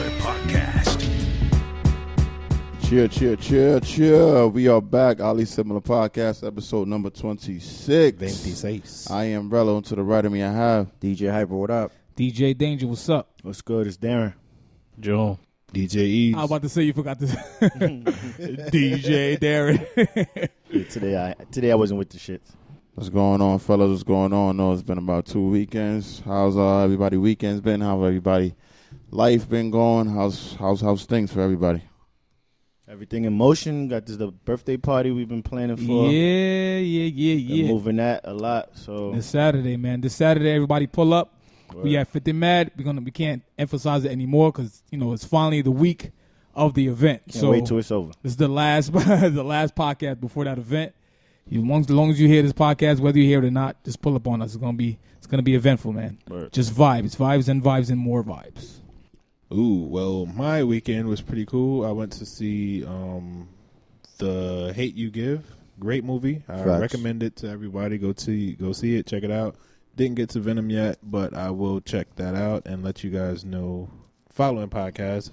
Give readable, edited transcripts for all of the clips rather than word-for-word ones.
Similar Podcast. Cheer. We are back. Ali Similar Podcast, episode number 26. 26. I am Rello, and to the right of me I have DJ Hypa, what up? DJ Dane-Ja, what's up? What's good? It's Darren. Joe. DJ Eves. I was about to say you forgot to DJ Darren. Yeah, today I wasn't with the shits. What's going on, fellas? What's going on? No, it's been about 2 weekends. How's everybody weekends been? How's everybody life been going? How's things for everybody? Everything in motion. Got the birthday party we've been planning for. Yeah. Moving that a lot. So This Saturday, man. This Saturday, everybody pull up. Word. We at 50 Mad. We can't emphasize it anymore because it's finally the week of the event. Can't wait till it's over. This is the last podcast before that event. As long as you hear this podcast, whether you hear it or not, just pull up on us. It's gonna be eventful, man. Word. Just vibes and more vibes. Ooh, well, my weekend was pretty cool. I went to see The Hate U Give. Great movie. I recommend it to everybody. Go see it. Check it out. Didn't get to Venom yet, but I will check that out and let you guys know following podcast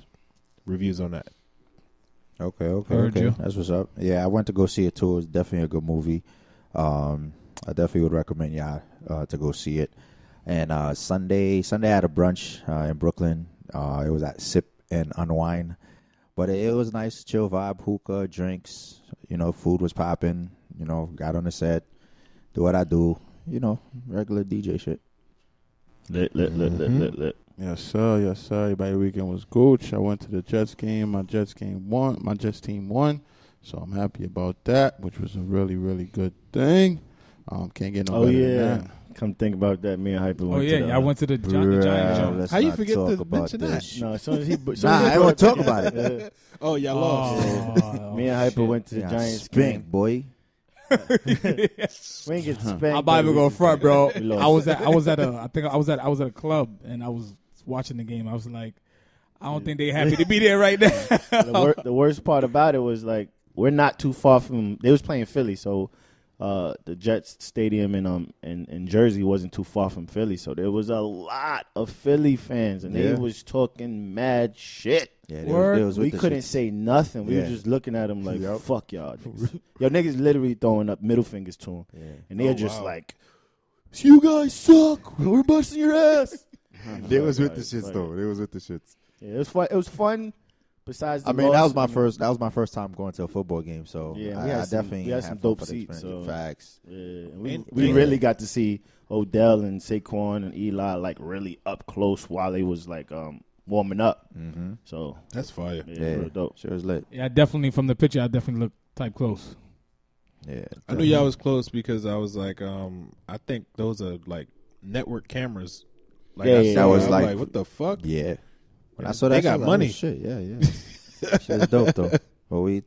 reviews on that. Okay. That's what's up. Yeah, I went to go see it too. It's definitely a good movie. I definitely would recommend y'all to go see it. And Sunday I had a brunch in Brooklyn. It was at Sip and Unwind. But it was nice, chill vibe, hookah, drinks. Food was popping. Got on the set, do what I do. Regular DJ shit. Lit. Yes, sir. Everybody weekend was gooch. I went to the Jets game. My Jets team won. So I'm happy about that, which was a really, really good thing. Can't get no better than that. Come think about that. Me and Hypa went to I went to the Giants. How you forget to mention that? No, as soon as he... I don't talk about it. Oh, y'all lost. Me and Hypa went to the Giants game. Boy. We ain't get spanked. I'm about to go front, bro. I was at a club and I was watching the game. I was like, I don't think they're happy to be there right now. The worst part about it was like we're not too far from. They was playing Philly, so the Jets stadium in Jersey wasn't too far from Philly, so there was a lot of Philly fans and they was talking mad shit. Yeah, we couldn't say nothing. We were just looking at them like, fuck y'all. Yo, niggas literally throwing up middle fingers to them. Yeah. And they're just like, you guys suck. We're busting your ass. They was with the shits, though. They was with the shits. Yeah, it was fun. It was fun. Besides the that was my first time going to a football game, so I definitely had some dope seats. So. Facts. Yeah, we really got to see Odell and Saquon and Eli like really up close while they was like warming up. Mm-hmm. So that's fire. Yeah, real dope. Sure was lit. Yeah, definitely from the picture, I definitely look type close. Yeah, I knew y'all was close because I was like, I think those are like network cameras. Like that was like, what the fuck? Yeah. When I saw that, they got money. Shit, yeah. Shit's dope though. But we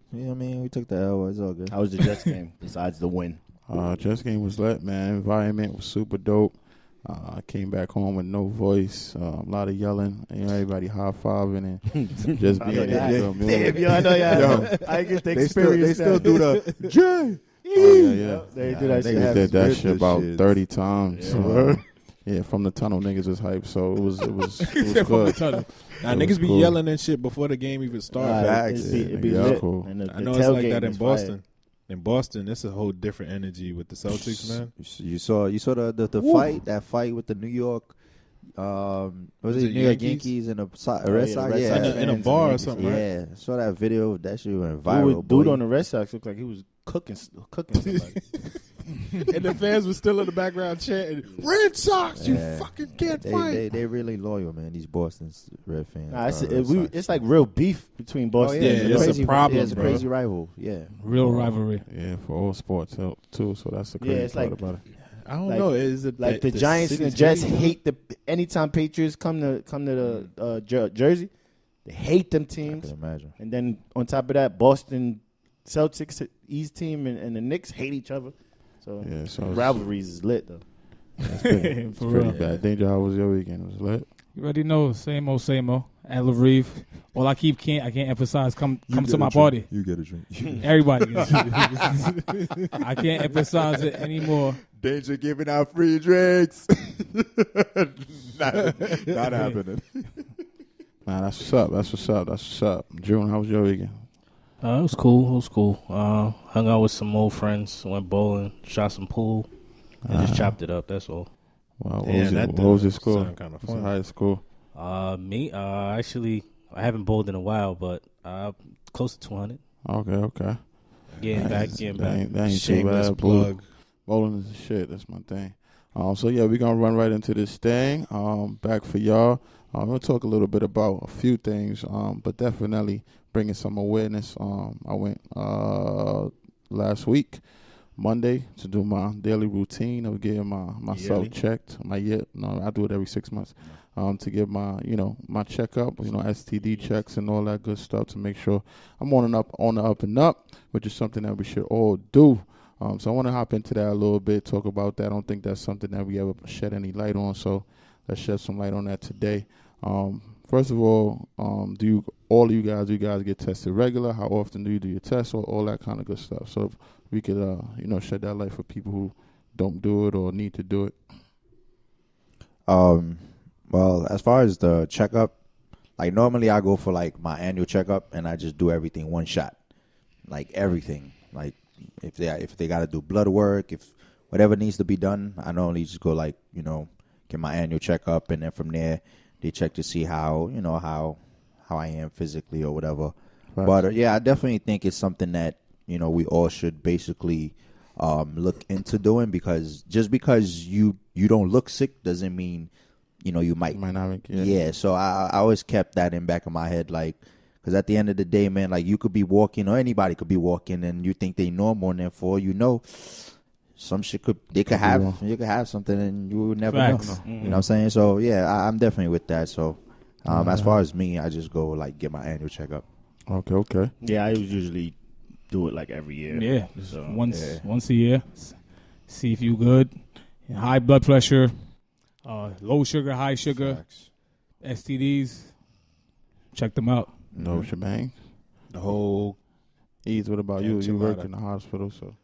took the L. It's all good. How was the Jets game besides the win? Jets game was lit, man. Environment was super dope. I came back home with no voice, a lot of yelling, everybody high-fiving and just being there. Damn, yo, I know y'all. I get the experience. They still do the J. They do that shit. Niggas did that shit about 30 times. Yeah, from the tunnel, niggas was hyped, so it was good. Now, niggas be yelling and shit before the game even starts. It'd be lit. Cool. And I know it's like that in Boston. In Boston, it's a whole different energy with the Celtics, man. You saw the fight with the New York, was it New York Yankees and the Red Sox? Yeah, in a bar or something. Yeah, right? I saw that video. That shit went viral. Dude on the Red Sox looked like he was cooking somebody. And the fans were still in the background chanting, "Red Sox, you fucking can't fight." They really loyal, man. These Boston's Red fans. Nah, it's like real beef between Boston. It's a problem. It's a crazy rival. Yeah, real rivalry. Yeah, for all sports too. So that's the crazy part about it. I don't know. Is it like the Giants and the Jets hate anytime Patriots come to the Jersey, they hate them teams. I can imagine. And then on top of that, Boston Celtics East team and the Knicks hate each other. So rivalries is lit though. It's pretty bad. Dane-Ja, how was your weekend? Was it lit? You already know, same old. At Larive. All I can't emphasize, come to my party. You get a drink. Everybody. I can't emphasize it anymore. Dane-Ja giving out free drinks. not happening. Nah, that's what's up. That's what's up. That's what's up. June, how was your weekend? It was cool. It was cool. Hung out with some old friends. Went bowling. Shot some pool. And just chopped it up. That's all. Wow. What was your score? Kind of What's fun. the highest score? Me? Actually, I haven't bowled in a while, but close to 200. Okay. Getting back. That ain't too Shameless bad. plug. Bowling is the shit. That's my thing. So yeah, we're gonna run right into this thing. Back for y'all. I'm gonna talk a little bit about a few things. But definitely bringing some awareness. I went last week, Monday, to do my daily routine of getting myself checked. I do it every 6 months. To get my checkup, STD checks and all that good stuff to make sure I'm on the up and up, which is something that we should all do. So I want to hop into that a little bit, talk about that. I don't think that's something that we ever shed any light on, so let's shed some light on that today. First of all, do you guys get tested regular? How often do you do your tests, or all that kind of good stuff? So if we could, shed that light for people who don't do it or need to do it. Well, as far as the checkup, like normally I go for like my annual checkup and I just do everything one shot, like everything. Like if they got to do blood work, if whatever needs to be done, I normally just go like get my annual checkup, and then from there they check to see how I am physically or whatever. Right. But yeah, I definitely think it's something that we all should basically look into doing, because just because you don't look sick doesn't mean you might not. Yeah. So I always kept that in back of my head, like, because at the end of the day, man, like you could be walking, or anybody could be walking, and you think they normal, and therefore some shit you could have something, and you would never know. Mm-hmm. You know what I'm saying? So yeah, I'm definitely with that. So as far as me, I just go like get my annual checkup. Okay. Yeah, I usually do it like every year. Yeah, so, once a year. See if you good. High blood pressure, low sugar, high sugar, Facts. STDs. Check them out. No shebang. The whole Ease, what about you? You work enchilada. in the hospital, so.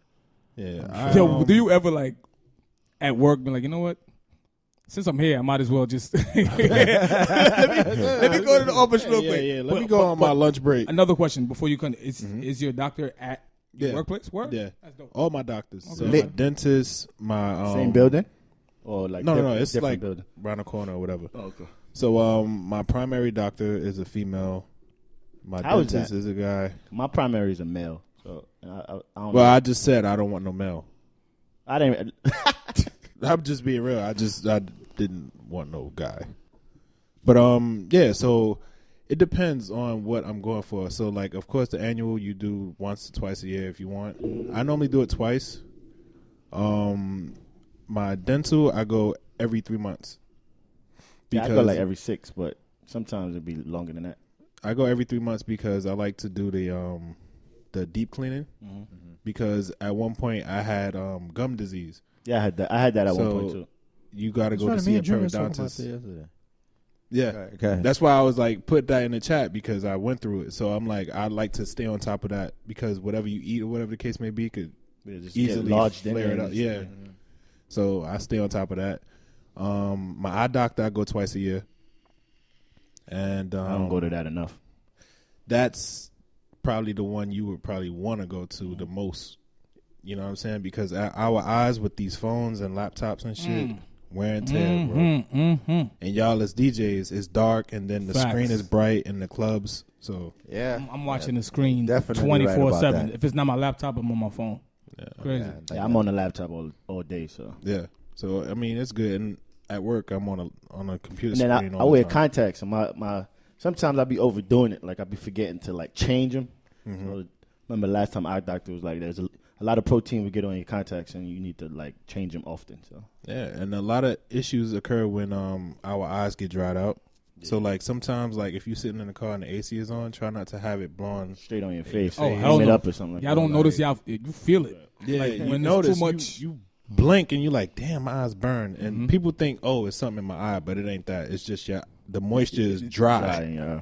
Yeah. Yo, do you ever like at work be like, you know what? Since I'm here, I might as well just let me go to the office real quick. Yeah. Let me go on my lunch break. Another question before you come. Is your doctor at your workplace? Work? Yeah. That's dope. All my doctors. Okay. So my dentist, my same building, or like no, it's different like building. around the corner or whatever. Oh, okay. So my primary doctor is a female. My How is dentist that? is a guy. My primary is a male, so I don't. Well, know. I just said I don't want no male. I didn't. I'm just being real. I didn't want no guy. But yeah. So it depends on what I'm going for. So like, of course, the annual you do once or twice a year if you want. I normally do it twice. My dental I go every 3 months. Yeah, I go like every 6, but sometimes it'd be longer than that. I go every 3 months because I like to do the deep cleaning. Mm-hmm. Because at one point I had gum disease. Yeah, I had that at one point So too. you got to go to see a periodontist. Yeah, Okay. that's why I was like put that in the chat because I went through it. So I'm like I'd like to stay on top of that because whatever you eat or whatever the case may be could Just easily get lodged in flare it there up. Yeah. So I stay on top of that. My eye doctor I go twice a year. And I don't go to that enough. That's probably the one you would probably want to go to the most. You know what I'm saying? Because our eyes with these phones and laptops and shit, wear and tear, bro. And y'all as DJs, it's dark and then the Facts. screen is bright in the clubs. So Yeah. I'm watching the screen definitely right about 24/7. that. If it's not my laptop, I'm on my phone. Crazy. Yeah, I'm on the laptop all day, so. yeah. So I mean, it's good. And at work, I'm on a computer And then screen. I all wear the time. contacts, and my sometimes I be overdoing it. Like I be forgetting to like change them. So, remember last time our doctor was like, "There's a lot of protein we get on your contacts, and you need to like change them often." So Yeah, and a lot of issues occur when our eyes get dried out. So like sometimes like if you're sitting in the car and the AC is on, try not to have it blowing. straight on your face, Oh, aim hell it no. up or something. Like Y'all that. don't notice you feel it. Yeah, Like, you when notice it's too much. you blink and you like, damn, my eyes burn, and people think, oh, it's something in my eye, but it ain't that. It's just the moisture is dry. Right, yeah.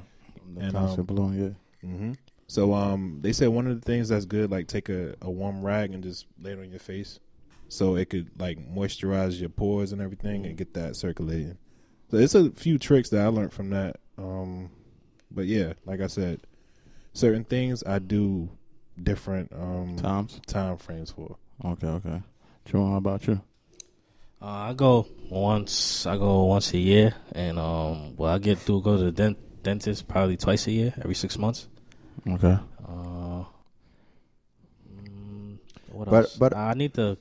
And Constant blowing, yeah. So they said one of the things that's good, like take a warm rag and just lay it on your face, so it could like moisturize your pores and everything and get that circulating. So it's a few tricks that I learned from that. But yeah, like I said, certain things I do different time frames for. Okay. Joe, how about you? I go once a year, and I go to the dentist probably twice a year, every 6 months. Okay. What else? But I need to.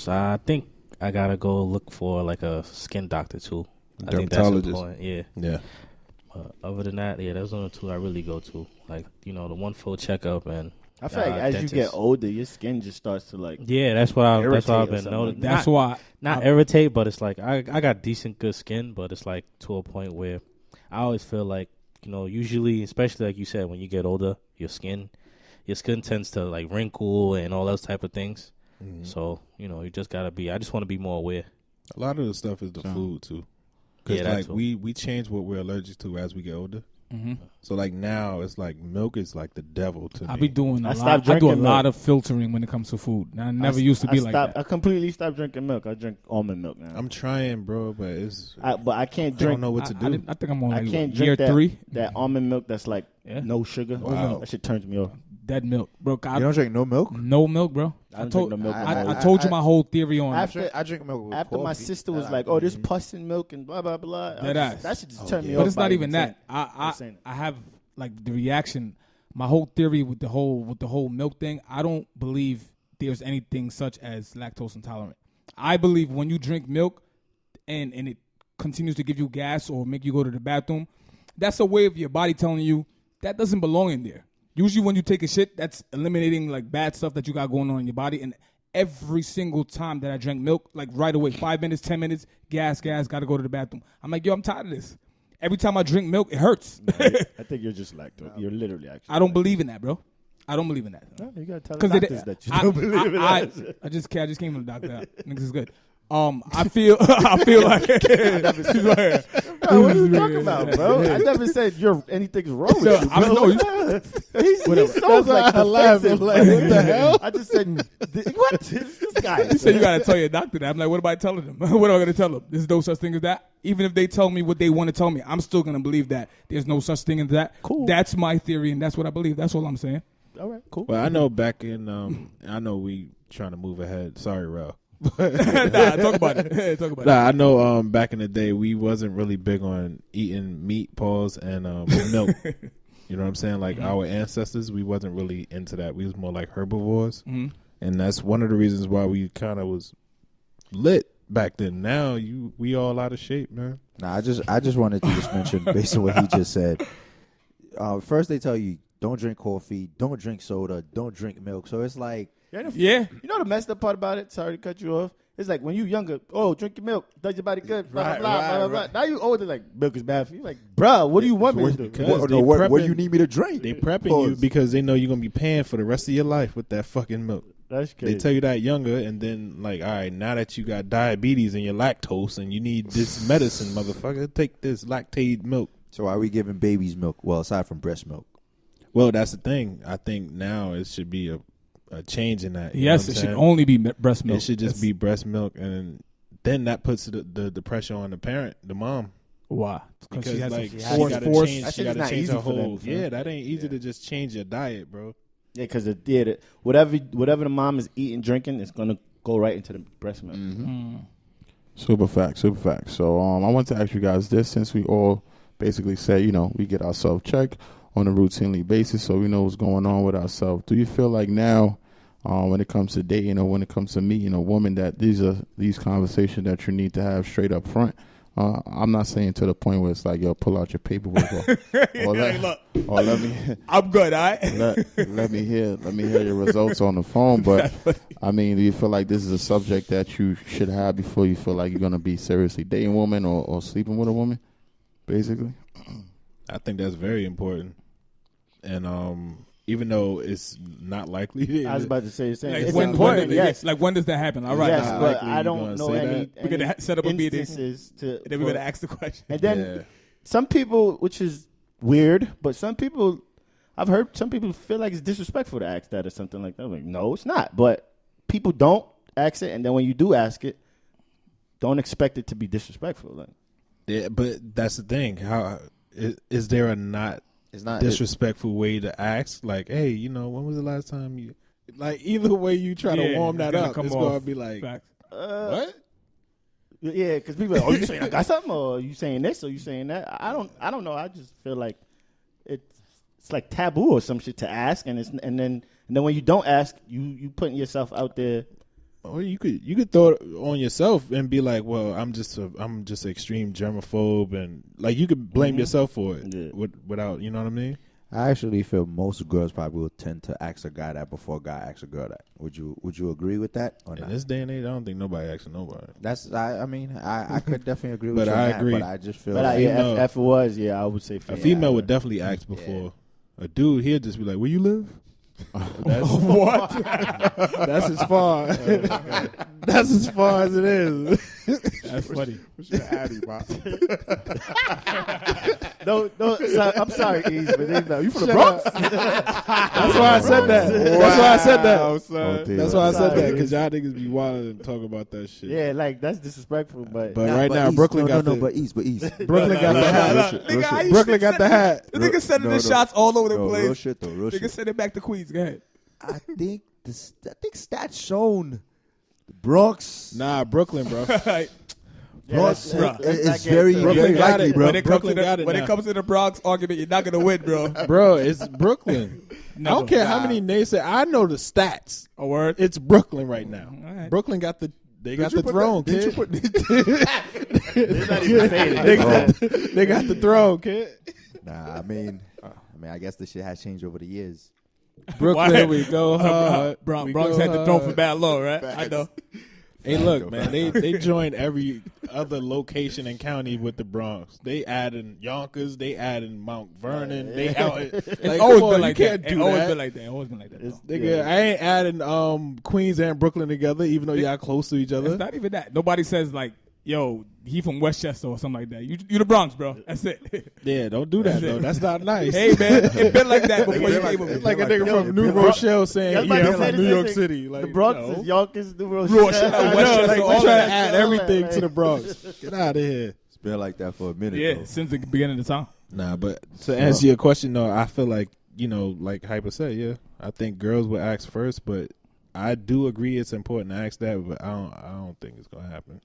I think I gotta go look for like a skin doctor too. I think that's important. Yeah. Other than that, those are the two I really go to. Like, the one full checkup, and I feel like as you get older, your skin just starts to like. Yeah, that's what I've been noticing. That's why not irritate, but it's like I got decent good skin, but it's like to a point where I always feel like usually, especially like you said, when you get older, your skin tends to like wrinkle and all those type of things. Mm-hmm. So you just gotta be. I just want to be more aware. A lot of the stuff is the food too. Because like we change what we're allergic to as we get older. Mm-hmm. So like now it's like milk is like the devil to me. I be doing a lot. I do a lot of filtering when it comes to food. I never used to be like that. I completely stopped drinking milk. I drink almond milk now. I'm trying, bro, but I can't drink. I don't know what to do. I think I'm on like drink year that, 3. That almond milk that's like no sugar. Wow. That shit turns me off. Dead milk, bro. You don't drink no milk? No milk, bro. I told you my whole theory on after I drink milk with after coffee. my sister was like, "Oh, this pus in milk and blah blah blah." That should just turn me off. But it's not even that. I have like the reaction. My whole theory with the whole milk thing. I don't believe there's anything such as lactose intolerant. I believe when you drink milk and it continues to give you gas or make you go to the bathroom, that's a way of your body telling you that doesn't belong in there. Usually when you take a shit, that's eliminating like bad stuff that you got going on in your body. And every single time that I drank milk, like right away, 5 minutes, 10 minutes, gas, got to go to the bathroom. I'm like, I'm tired of this. Every time I drink milk, it hurts. No, I think you're just lactose. You're literally actually. I don't believe in that, bro. I don't believe in that. No, you got to tell the doctors that you don't believe in that. I just came from the doctor. Niggas is good. I feel like what are you talking about, bro? I never said anything's wrong with you, bro. He sounds like laughing. Like, what the hell? I just said, what? This guy. He said you gotta tell your doctor that. I'm like, what am I telling him? What am I gonna tell him? There's no such thing as that. Even if they tell me what they want to tell me, I'm still gonna believe that there's no such thing as that. Cool. That's my theory, and that's what I believe. That's all I'm saying. All right, cool. Well, I know back in I know we trying to move ahead. Sorry, Rel. Talk about it. I know back in the day we wasn't really big on eating meat, paws, and milk. You know what I'm saying? Like our ancestors, we wasn't really into that. We was more like herbivores. Mm-hmm. And that's one of the reasons why we kind of was lit back then. Now we all out of shape, man. Nah, I just wanted to just mention based on what he just said. First they tell you don't drink coffee, don't drink soda, don't drink milk. So it's like yeah. You know the messed up part about it? Sorry to cut you off. It's like when you younger, drink your milk, does your body good, blah, blah, blah. Now you older, like, milk is bad for you. Like, bro, what do you want me to do? What do you need me to drink? They prepping you because they know you're going to be paying for the rest of your life with that fucking milk. That's crazy. They tell you that younger, and then, like, all right, now that you got diabetes and you're lactose and you need this medicine, motherfucker, take this lactate milk. So are we giving babies milk? Well, aside from breast milk. Well, that's the thing. I think now it should be a change in that. Yes, it should only be breast milk. It should just be breast milk, and then that puts the pressure on the parent, the mom. Why? Because she has like she got to change her whole. Them, yeah, that ain't easy to just change your diet, bro. Yeah, because whatever the mom is eating, drinking, it's gonna go right into the breast milk. Mm-hmm. Super fact. So I want to ask you guys this, since we all basically say we get ourselves checked on a routinely basis, so we know what's going on with ourselves. Do you feel like now, when it comes to dating or when it comes to meeting a woman, that these conversations that you need to have straight up front? I'm not saying to the point where it's like, yo, pull out your paperwork or let me. I'm good, all right? let me hear your results on the phone. But I mean, do you feel like this is a subject that you should have before you feel like you're gonna be seriously dating a woman or sleeping with a woman, basically? I think that's very important. And even though it's not likely, I was about to say the same. Like it's important. Yes. Like when does that happen? All right. Yes, but I don't know any. We're gonna set up a meeting, and then we're gonna ask the question. And then some people, which is weird, but some people, I've heard some people feel like it's disrespectful to ask that or something like that. I'm like, no, it's not. But people don't ask it, and then when you do ask it, don't expect it to be disrespectful. Like, yeah, but that's the thing. How is there a not It's not disrespectful way to ask? Like, hey, you know, when was the last time you? Like, either way you try to warm that up, it's gonna be like, what? Yeah, because people are like, oh, you saying I got something, or you saying this, or you saying that? I don't know. I just feel like it's like taboo or some shit to ask, and then when you don't ask, you putting yourself out there. Or you could throw it on yourself and be like, well, I'm just an extreme germaphobe, and like you could blame yourself for it without, you know what I mean? I actually feel most girls probably will tend to ask a guy that before a guy asks a girl that. Would you agree with that or not? In this day and age, I don't think nobody asks nobody. I could definitely agree with But you I on agree. that, but I just feel But like if it was, I would say A female would definitely ask before. A dude, he'd just be like, where you live? What? That's as far. That's as far as it is. That's funny. What's your addy, Bob? No, I'm sorry, Ease, but you from the Shut Bronx? That's why I said that. That's why I said that. Son. That's why I said that, Sorry. because y'all niggas be wild and talk about that shit. Yeah, like that's disrespectful, but Right now, Brooklyn got the Brooklyn got the hat. Brooklyn got the hat. The nigga sending the shots all over the place. Real shit though. Real Nigga shit. send it back to Queens. Go ahead. I think stats shown the Bronx. Nah, Brooklyn, bro. Bronx let's is not get very, into it. very Brooklyn got likely, it. bro. When it Brooklyn got it when now. it comes to the Bronx argument, you're not gonna win, bro. Bro, it's Brooklyn. I Never. don't care how many naysayers. I know the stats. A word. It's Brooklyn right now. All right. Brooklyn got the throne, kid. They're not even saying it. They got the throne, kid. Nah, I mean, I guess the shit has changed over the years. Brooklyn, we go hard. Bronx We go had the throne hard. for bad law, right? I know. Hey, look, man, they joined every other location and county with the Bronx. They adding Yonkers, they adding Mount Vernon. They out. It's always been like that. It's always been like that. Always been like that. though. Nigga, I ain't adding Queens and Brooklyn together, even though y'all close to each It's other. not even that. Nobody says like, yo, he from Westchester or something like that. You the Bronx, bro. That's it. Yeah, don't do that, though. That's not nice. Hey, man, it been like that before you came over. It's like a nigga from New Rochelle saying, That's yeah, about to I'm say from the New same York thing. City. Like, The Bronx no. is Yonkers, New Rochelle, Rochelle. I know, Westchester, like, all we try to that. add everything to the Bronx. Get out of here. It's been like that for a minute. Yeah, though. since the beginning of the time. Nah, but to answer your question, though, I feel like, you know, like Hypa said, yeah, I think girls would ask first, but I do agree it's important to ask that, but I don't think it's gonna happen.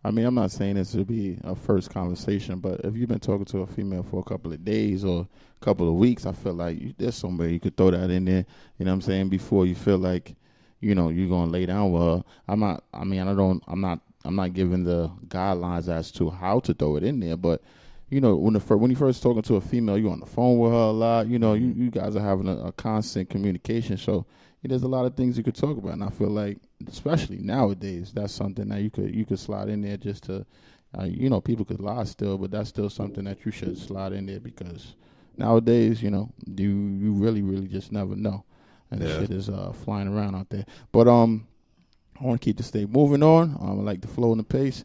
I mean, I'm not saying this to be a first conversation, but if you've been talking to a female for a couple of days or a couple of weeks, I feel like there's somewhere you could throw that in there. You know what I'm saying? Before you feel like, you know, you're gonna lay down with her. I'm not giving the guidelines as to how to throw it in there, but you know, when you first talking to a female, you're on the phone with her a lot. You know, you guys are having a constant communication, so there's a lot of things you could talk about, and I feel like, especially nowadays, that's something that you could slide in there just to, you know, people could lie still, but that's still something that you should slide in there because nowadays, you know, you really, really just never know, and the shit is flying around out there. But I want to keep the state moving on. I like the flow and the pace.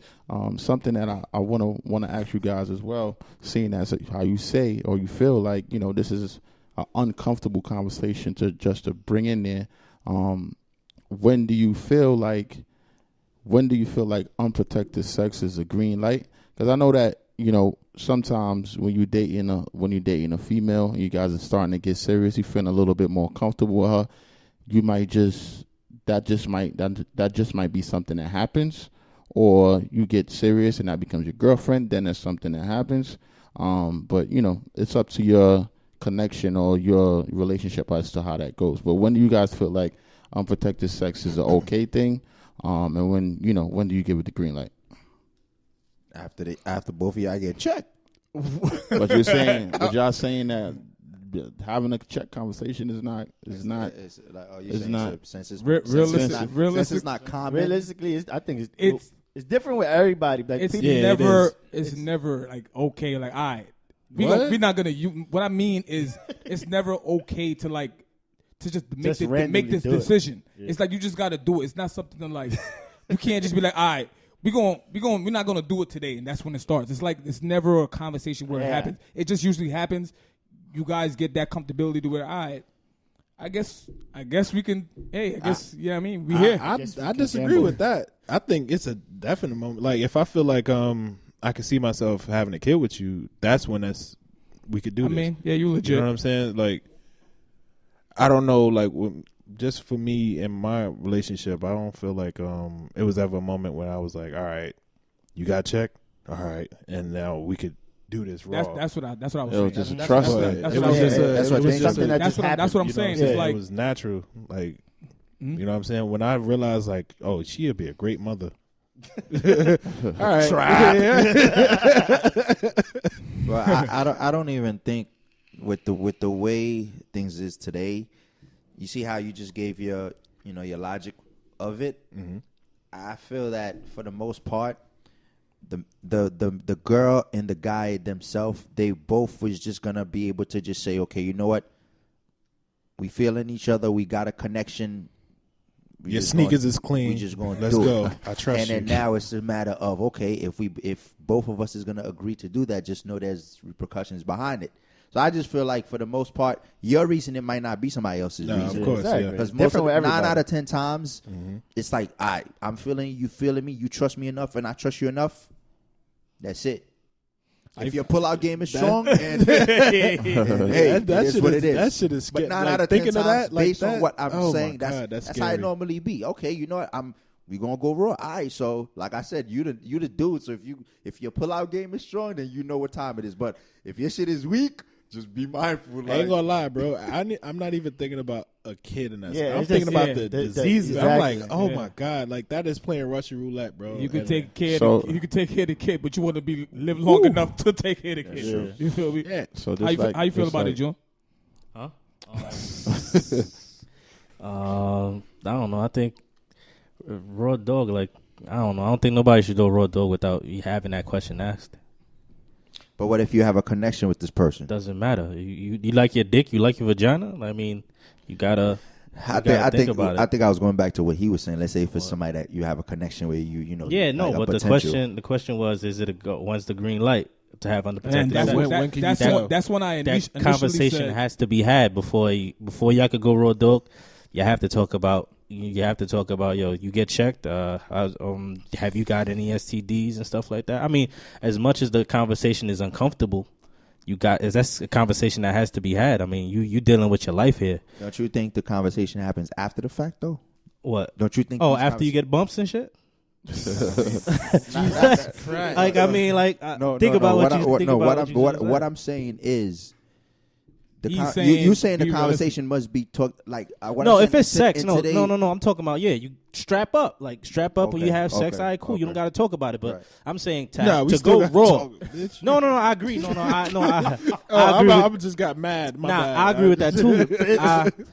Something that I want to ask you guys as well, seeing as how you say or you feel like, you know, this is an uncomfortable conversation to bring in there. When do you feel like unprotected sex is a green light? Because I know that, you know, sometimes when you're dating a female and you guys are starting to get serious, you feeling a little bit more comfortable with her, you might that just might be something that happens, or you get serious and that becomes your girlfriend, then there's something that happens. But you know, it's up to your connection or your relationship as to how that goes. But when do you guys feel like unprotected sex is an okay thing? And when do you give it the green light? After both of y'all get checked. But y'all saying that having a check conversation is not since it's not common. Realistically, I think it's different with everybody. Like It's never like okay. Like, all right, we're not gonna. What I mean is, it's never okay to like to just make this decision. It's like you just got to do it. It's not something to like. You can't just be like, all right, we're not gonna do it today, and that's when it starts. It's like it's never a conversation where it happens. It just usually happens. You guys get that comfortability to where, all right, I guess we can. Hey, I guess I mean, we here. I disagree with that. I think it's a definite moment. Like if I feel like I can see myself having a kid with you, that's when do this. I mean, yeah, you legit. You know what I'm saying? Like, I don't know, like, just for me in my relationship, I don't feel like it was ever a moment when I was like, all right, you got checked? All right. And now we could do this raw. That's what I was saying. It was just a trust thing. That's what I'm saying. It's like it was natural. Like, you know what I'm saying? When I realized, like, oh, she'd be a great mother. All right. Well, I don't even think with the way things is today. You see how you just gave your logic of it. Mm-hmm. I feel that for the most part, the girl and the guy themselves, they both was just gonna be able to just say, okay, you know what, we feeling each other, we got a connection. Your sneakers is clean. We just going to Let's do go. it. I trust you. And then now it's a matter of, okay, if both of us is going to agree to do that, just know there's repercussions behind it. So I just feel like for the most part, your reason it might not be somebody else's reason. Of course, exactly. Because Most of 9 out of 10 times, Mm-hmm. it's like, I'm feeling me, you trust me enough, and I trust you enough. That's it. If your pull-out game is strong, and hey, it is what it is. That shit is scary. But 9 like, out of 10 thinking times, of that, like based that, on what I'm oh saying, my God, that's scary. how it normally be. Okay, you know what? We gonna go raw. All right, so like I said, you the dude. So if your pull-out game is strong, then you know what time it is. But if your shit is weak, just be mindful. I ain't gonna lie, bro. I'm not even thinking about a kid in that. Yeah, I'm it's thinking just- about the diseases. exactly. I'm like, oh my God, like that is playing Russian roulette, bro. you can And- take care. So- You can take care of the kid, but you want to live long enough to take care of the kid. true. You feel me? Yeah. So How you feel about it, John? Huh? I don't know. I think raw dog. Like, I don't know. I don't think nobody should go raw dog without you having that question asked. But what if you have a connection with this person? Doesn't matter. You like your dick. You like your vagina. I mean, you gotta. I think about it. I think I was going back to what he was saying. Let's say if it's somebody that you have a connection with, you know. Yeah, no. like a But potential. the question was, is it a go? When's the green light to have And unprotected that's sex? when can you tell? that's when I That initially conversation said, has to be had before y'all could go raw dog. You have to talk about. Yo, you get checked. Have you got any STDs and stuff like that? I mean, as much as the conversation is uncomfortable, that's a conversation that has to be had. I mean, you dealing with your life here. Don't you think the conversation happens after the fact, though? What? Don't you think? Oh, these after you get bumps and shit. Right. Like, I mean, like, think about what you think about. What I'm saying is, He's you saying be the conversation must be talked like. No, if it's sex, no. I'm talking about you strap up, when Okay, you have sex. okay, All right, cool. You don't okay. got to talk about it, but Right. I'm saying Nah, we to still go gotta raw. talk, bitch. No, I agree. I Oh, agree. I just got mad. My bad. I agree with that too.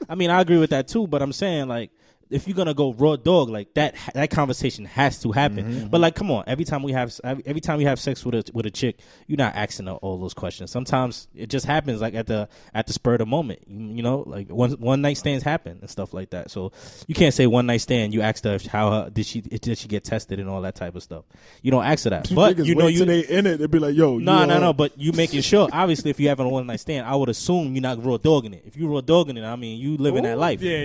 I mean, I agree with that too. But I'm saying, like, if you're gonna go raw dog, like that conversation has to happen. Mm-hmm. But like, come on, every time you have sex with a chick, you're not asking her all those questions. Sometimes it just happens, like at the spur of the moment. You know, like one night stands happen and stuff like that. So you can't say one night stand. You asked her how did she get tested and all that type of stuff. You don't ask her that. But Niggas you know wait till they in it. They'd be like, yo, No. But you making sure. Obviously, if you having a one night stand, I would assume you're not raw dogging it. If you raw dogging it, I mean, you living that life. Yeah,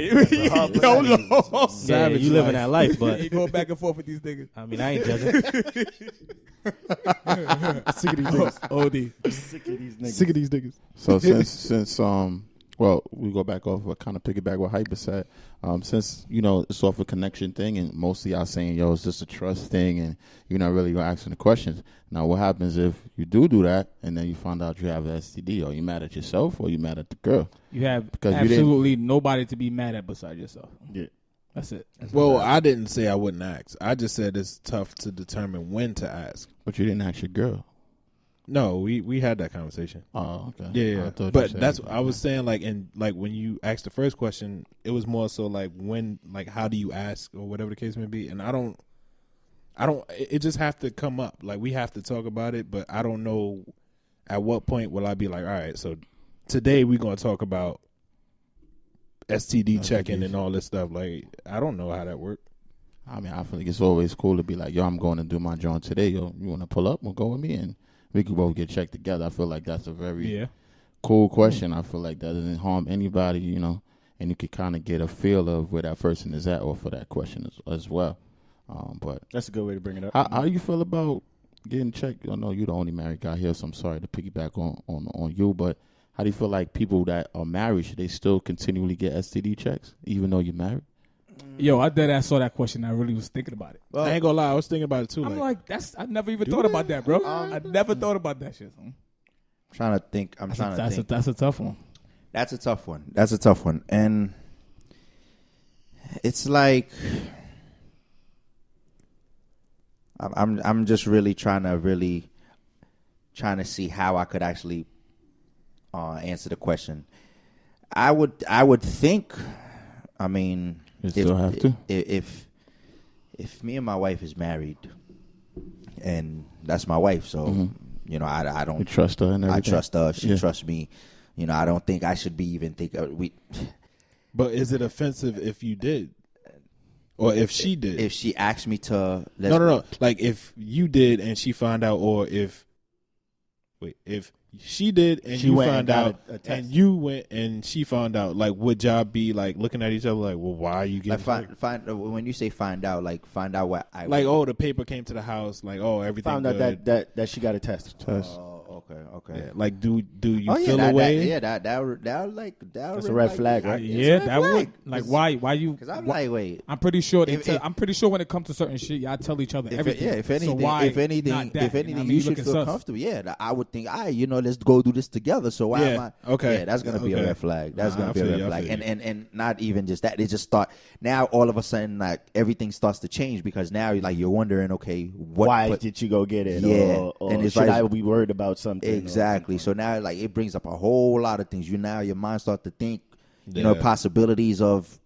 Yeah, you living that life. But you going back and forth with these niggas. I mean, I ain't judging. Sick of these niggas. OD. Sick of these niggas. So since well, we go back off what kind of piggyback what Hypa said. Since it's off a connection thing, and mostly y'all saying it's just a trust thing, and you're not really gonna asking the questions. Now, what happens if you do that, and then you find out you have an STD? Are you mad at yourself, or you mad at the girl? You have Because you absolutely nobody to be mad at besides yourself. Yeah. That's it. Well, I didn't say I wouldn't ask. I just said it's tough to determine when to ask. But you didn't ask your girl. No, we had that conversation. Oh, okay. Yeah. I thought you But said that's that. I was saying, like, when you asked the first question, it was more so like how do you ask or whatever the case may be, and I don't. It just have to come up. Like, we have to talk about it, but I don't know at what point will I be like, all right, so today we're gonna talk about STD checking and all this stuff. Like, I don't know how that works. I mean, I feel like it's always cool to be like, yo, I'm going to do my joint today. Yo, you want to pull up? Well, go with me, and we could both get checked together. I feel like that's a very cool question. I feel like that doesn't harm anybody, and you could kind of get a feel of where that person is at or for that question as well. But That's a good way to bring it up. how you feel about getting checked. I know you're the only married guy here, so I'm sorry to piggyback on you, but how do you feel like people that are married, should they still continually get STD checks even though you're married? Yo, I saw that question. I really was thinking about it. Well, I ain't gonna lie, I was thinking about it too. I'm like I never even thought about that, bro. I never thought about that shit. Trying to think. That's a tough one. That's a tough one. And it's like I'm just really trying to see how I could actually answer the question. I would think. I mean, you still have to. If me and my wife is married, and that's my wife, so you know, I don't. You trust her and everything. I trust her. She trusts me. You know, I don't think I should be even think we. But is it offensive if you did, or if she did? If she asked me to, no. Like if you did and she found out, or if she did and she you went found and got out, and you went and she found out, like would y'all be like looking at each other like, well, why are you getting like when you say find out, like find out what I like? Oh, the paper came to the house, like everything found good. out that she got a test. Okay. Yeah, like do you feel away? That's a red flag, right? Yeah, that would. Like why you? Because I'm like, wait. I'm pretty sure. I'm pretty sure when it comes to certain shit, y'all tell each other everything. If anything, you you should feel comfortable. Yeah, I would think, let's go do this together. So why am I? Okay. Yeah, that's gonna be a red flag. That's gonna be a red flag. And And not even just that. They just start now. All of a sudden, like everything starts to change because now you're wondering, okay, why did you go get it? Yeah, or and it's should like, I be worried about something? Exactly. So now, like, it brings up a whole lot of things. Your mind starts to think, possibilities of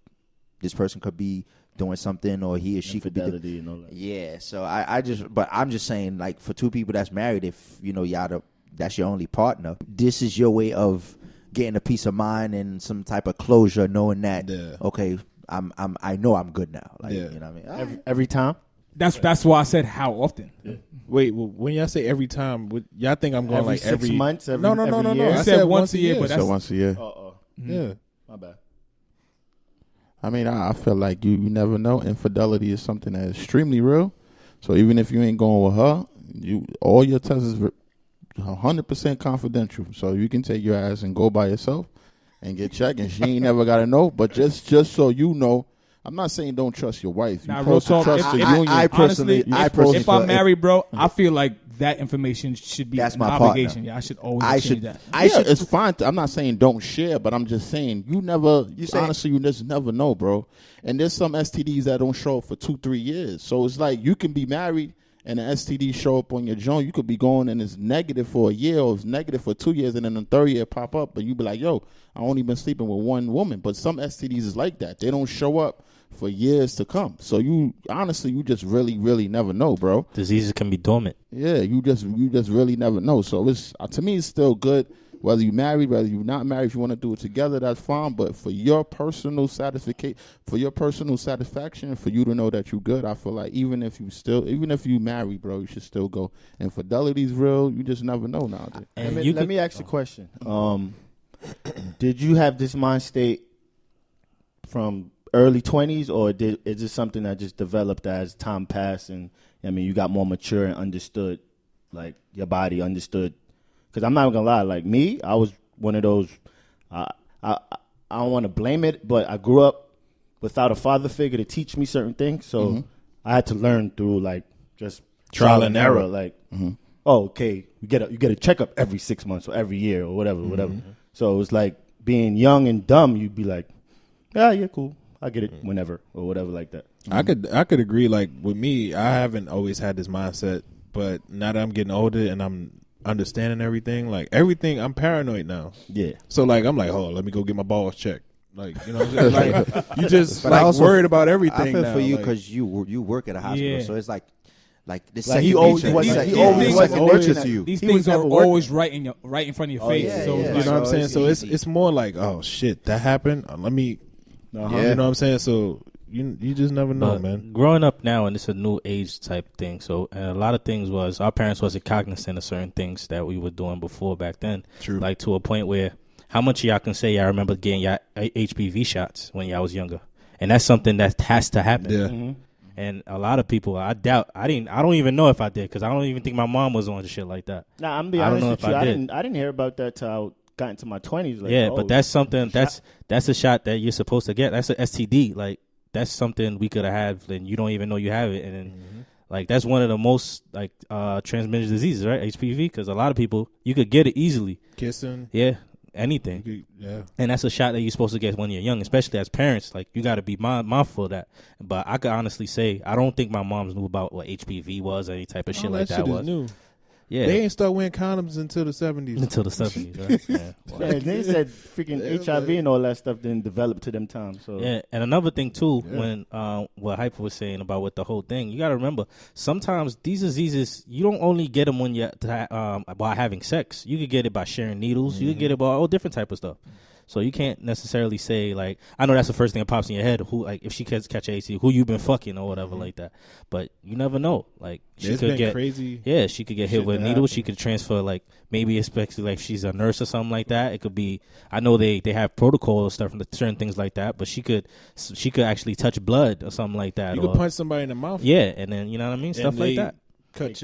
this person could be doing something, or he or she could be. And all that. Yeah. So I'm just saying, like, for two people that's married, if that's your only partner, this is your way of getting a peace of mind and some type of closure, knowing that okay, I know I'm good now. Like, you know what I mean? Every time. That's why I said how often. Yeah. Wait, when y'all say every time, y'all think I'm going every like 6 months? No. Year? I said once a year. But that's once a year. Yeah. My bad. I mean, I feel like you never know. Infidelity is something that is extremely real. So even if you ain't going with her, all your tests is 100% confidential. So you can take your ass and go by yourself and get checked, and she ain't never got to know. But just so you know, I'm not saying don't trust your wife. You real talk. Trust the union. I personally, if I'm married, bro, I feel like that information should be that's an my obligation. Partner. Yeah, I should always change that. It's fine. I'm not saying don't share, but I'm just saying honestly, you just never know, bro. And there's some STDs that don't show up for 2-3 years. So it's like you can be married and an STD show up on your joint. You could be going and it's negative for a year, or it's negative for 2 years, and then the third year pop up, and you be like, yo, I only been sleeping with one woman. But some STDs is like that. They don't show up for years to come. So you just really, really never know, bro. Diseases can be dormant. Yeah, you just really never know. So it's to me, it's still good. Whether you married, whether you're not married, if you want to do it together, that's fine. But for your personal satisfaction, for you to know that you're good, I feel like even if you married, bro, you should still go. Infidelity's real. You just never know nowadays. Let me ask you a question. Did you have this mind state from early 20s, or is this something that just developed as time passed and you got more mature and understood, like your body understood? Because I'm not gonna lie, like me, I was one of those. I don't want to blame it, but I grew up without a father figure to teach me certain things, so I had to learn through like just trial and error. Like, oh, okay, you get a checkup every 6 months or every year or whatever. So it was like being young and dumb. You'd be like, yeah, cool. I get it whenever or whatever like that. I could agree. Like with me, I haven't always had this mindset, but now that I'm getting older and I'm understanding everything, I'm paranoid now. Yeah. So like I'm like, let me go get my balls checked. Like, you know what I'm saying? Like you just like worried about everything. I feel now, for you like, because you work at a hospital, so it's like this. Like he always was second nature to you. These things are always right in front of your face. Yeah, so yeah. You know what I'm saying? So it's more like, oh shit, that happened. Let me. You know what I'm saying? So you just never know, man. Growing up now, and it's a new age type thing. So a lot of things was our parents wasn't cognizant of certain things that we were doing before back then. True. Like to a point where how much of y'all can say y'all remember getting y'all HPV shots when y'all was younger, and that's something that has to happen. Yeah. And a lot of people, I don't even know if I did because I don't even think my mom was on shit like that. Nah, I'm be honest with you. I didn't hear about that till I got into my 20s. Like, yeah, but that's something that's a shot that you're supposed to get. That's an STD. Like that's something we could have had, and you don't even know you have it. And like that's one of the most like transmitted diseases, right? HPV, because a lot of people you could get it easily. Kissing, yeah, anything, yeah. And that's a shot that you're supposed to get when you're young, especially as parents. Like you got to be mindful of that. But I could honestly say I don't think my moms knew about what HPV was or any type of shit like that was. New. Yeah, they ain't start wearing condoms until the 70s. Until the 70s, right? Yeah. Yeah, they said freaking HIV and all that stuff didn't develop to them times. So yeah, and another thing too, when what Hypa was saying about with the whole thing, you got to remember sometimes these diseases you don't only get them when you by having sex. You could get it by sharing needles. You could get it by all different type of stuff. So you can't necessarily say like I know that's the first thing that pops in your head. Who like if she catch AC, who you been fucking or whatever like that. But you never know. Like she could get crazy. Yeah, she could get hit with needles. She could transfer like maybe especially like she's a nurse or something like that. It could be I know they have protocol or stuff and certain things like that. But she could actually touch blood or something like that. You could punch somebody in the mouth. Yeah, and then you know what I mean, stuff like that. It's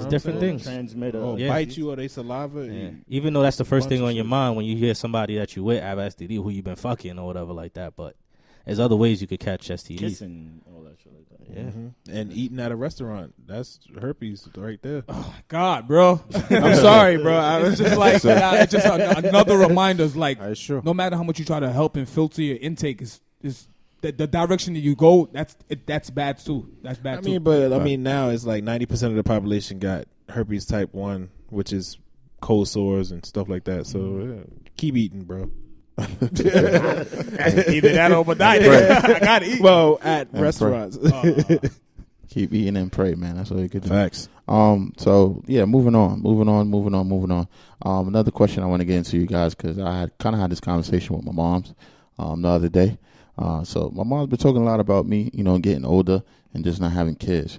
different things. Transmitter. Bite you or they saliva. Yeah. Even though that's the first thing on your mind when you hear somebody that you with have STD, who you been fucking or whatever like that. But there's other ways you could catch STDs. Kissing, all that shit like that. Yeah. And eating at a restaurant. That's herpes right there. Oh my God, bro. I'm sorry, bro. I was just like, it's just another reminder. Is like, no matter how much you try to help and filter your intake, is the direction that you go, that's bad too. That's bad too. I mean, now it's like 90% of the population got herpes type 1, which is cold sores and stuff like that. So keep eating, bro. Either that or but I gotta eat. Well, at restaurants. Keep eating and pray, man. That's all you could do. Facts. So yeah, moving on. Another question I want to get into, you guys, because I had kind of had this conversation with my moms the other day. So my mom's been talking a lot about me, getting older and just not having kids.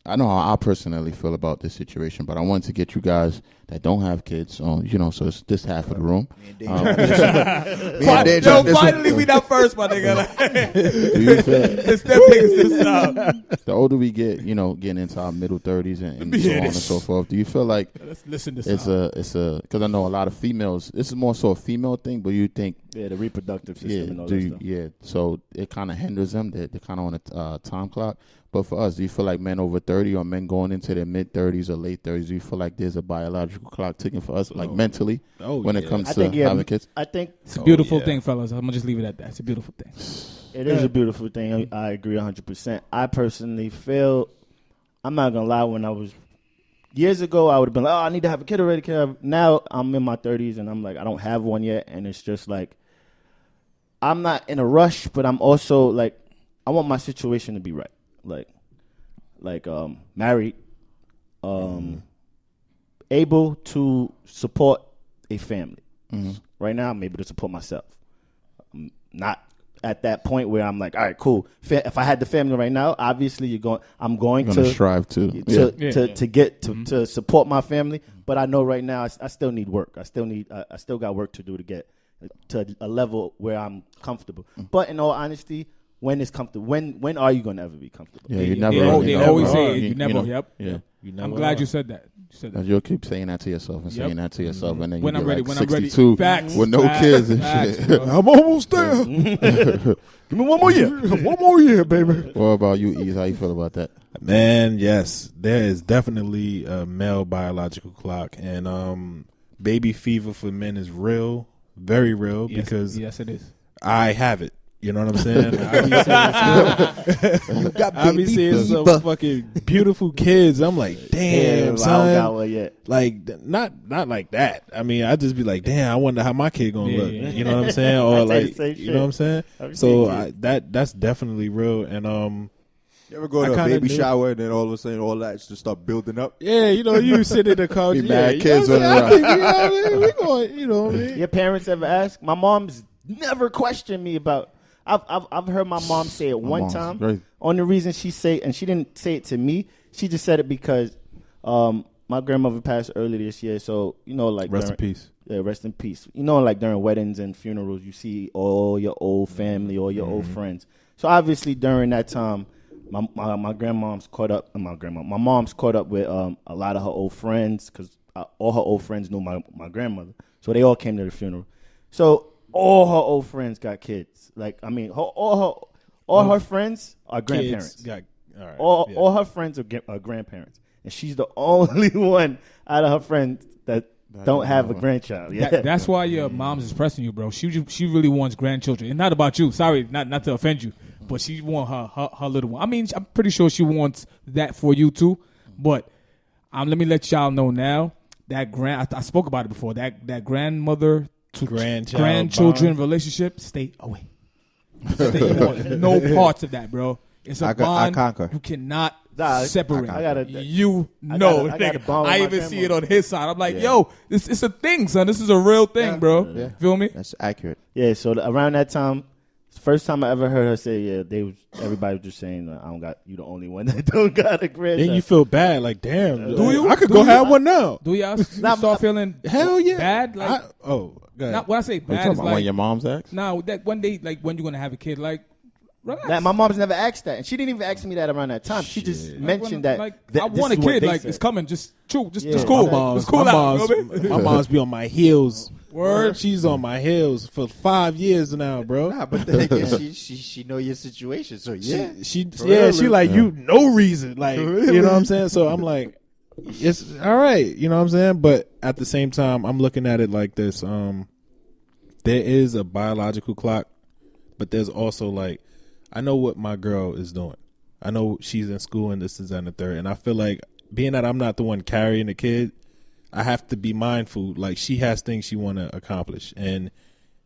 I know how I personally feel about this situation, but I wanted to get you guys that don't have kids on, so it's this half of the room. Finally we not first, my nigga. Do you feel it's them niggas the older we get, getting into our middle 30s and so on and so forth, do you feel like let's listen to it's a because I know a lot of females, this is more so a female thing, but you think the reproductive system and all that stuff. Yeah, so it kind of hinders them. They're kind of on a time clock. But for us, do you feel like men over 30 or men going into their mid-30s or late 30s, do you feel like there's a biological clock ticking for us, like mentally, when it comes to having kids? I think it's a beautiful thing, fellas. I'm going to just leave it at that. It's a beautiful thing. It is a beautiful thing. I agree 100%. I personally feel, I'm not going to lie, when I was, years ago, I would have been like, I need to have a kid already. Now I'm in my 30s, and I'm like, I don't have one yet, and it's just like, I'm not in a rush, but I'm also like, I want my situation to be right. Like married, able to support a family. Right now, I'm able to support myself. I'm not at that point where I'm like, all right, cool. If I had the family right now, obviously I'm going to strive to get to support my family. But I know right now I still need work. I still got work to do to get to a level where I'm comfortable. But in all honesty, when it's comfortable, when are you going to ever be comfortable? Yeah, you never. They always say you never. Yep. Yeah. I'm glad you said that. You'll keep saying that to yourself and saying that to yourself, and then when I'm ready, 62 facts, with no kids and shit. I'm almost there. Give me one more year. One more year, baby. What about you, Ease? How you feel about that? Man, yes, there is definitely a male biological clock, and baby fever for men is real, very real, because yes, it is. I have it. You know what I'm saying? I be seeing some fucking beautiful kids. I'm like, damn, son. I don't got one yet. Like, not like that. I mean, I just be like, damn, I wonder how my kid gonna look. You know what I'm saying? Or like, you know what I'm saying? So that's definitely real. And you ever go to a baby shower and then all of a sudden all that just start building up? Yeah, you sit in the couch. Mad kids running around. We going, you know what I mean? Your parents ever ask? My mom's never questioned me about. I've heard my mom say it one time. Great. Only reason she say, and she didn't say it to me, she just said it because my grandmother passed early this year. So like rest in peace. Yeah, rest in peace. Like during weddings and funerals, you see all your old family, all your old friends. So obviously during that time, my grandmom's caught up. My mom's caught up with a lot of her old friends because all her old friends knew my grandmother. So they all came to the funeral. So all her old friends got kids. Like I mean, all her friends are grandparents. All her friends are grandparents, and she's the only one out of her friends that don't have a grandchild. Yeah, that's why your mom's is pressing you, bro. She really wants grandchildren. It's not about you. Sorry, not to offend you, but she wants her little one. I mean, I'm pretty sure she wants that for you too. But let me let y'all know now that I spoke about it before. That grandmother to grandchildren relationship, stay away. Stay away. No parts of that, bro. It's a bond. I conquer. You cannot separate. I even see it on his side. I'm like, yo, it's a thing, son. This is a real thing, bro. Yeah. Feel me? That's accurate. Yeah. So around that time, first time I ever heard her say, everybody was just saying, you the only one that don't got a grandchild. Then you feel bad, like, damn. Do you? I could go have one now. Do y'all start feeling bad? Like, go ahead. Not when I say bad, it's like when your mom's asked. No, that one day, like when you gonna have a kid, like. My mom's never asked that, and she didn't even ask me that around that time. She just mentioned that. I want a kid. Like said. It's coming. Just cool. My mom's be on my heels. Word. She's on my heels for 5 years now, bro. Nah, but the thing is, she know your situation, so she like you no reason, like you know what I'm saying. So I'm like, it's all right, you know what I'm saying. But at the same time, I'm looking at it like this. There is a biological clock, but there's also like. I know what my girl is doing. I know she's in school and this is and the third. And I feel like being that I'm not the one carrying the kid, I have to be mindful. Like she has things she want to accomplish. And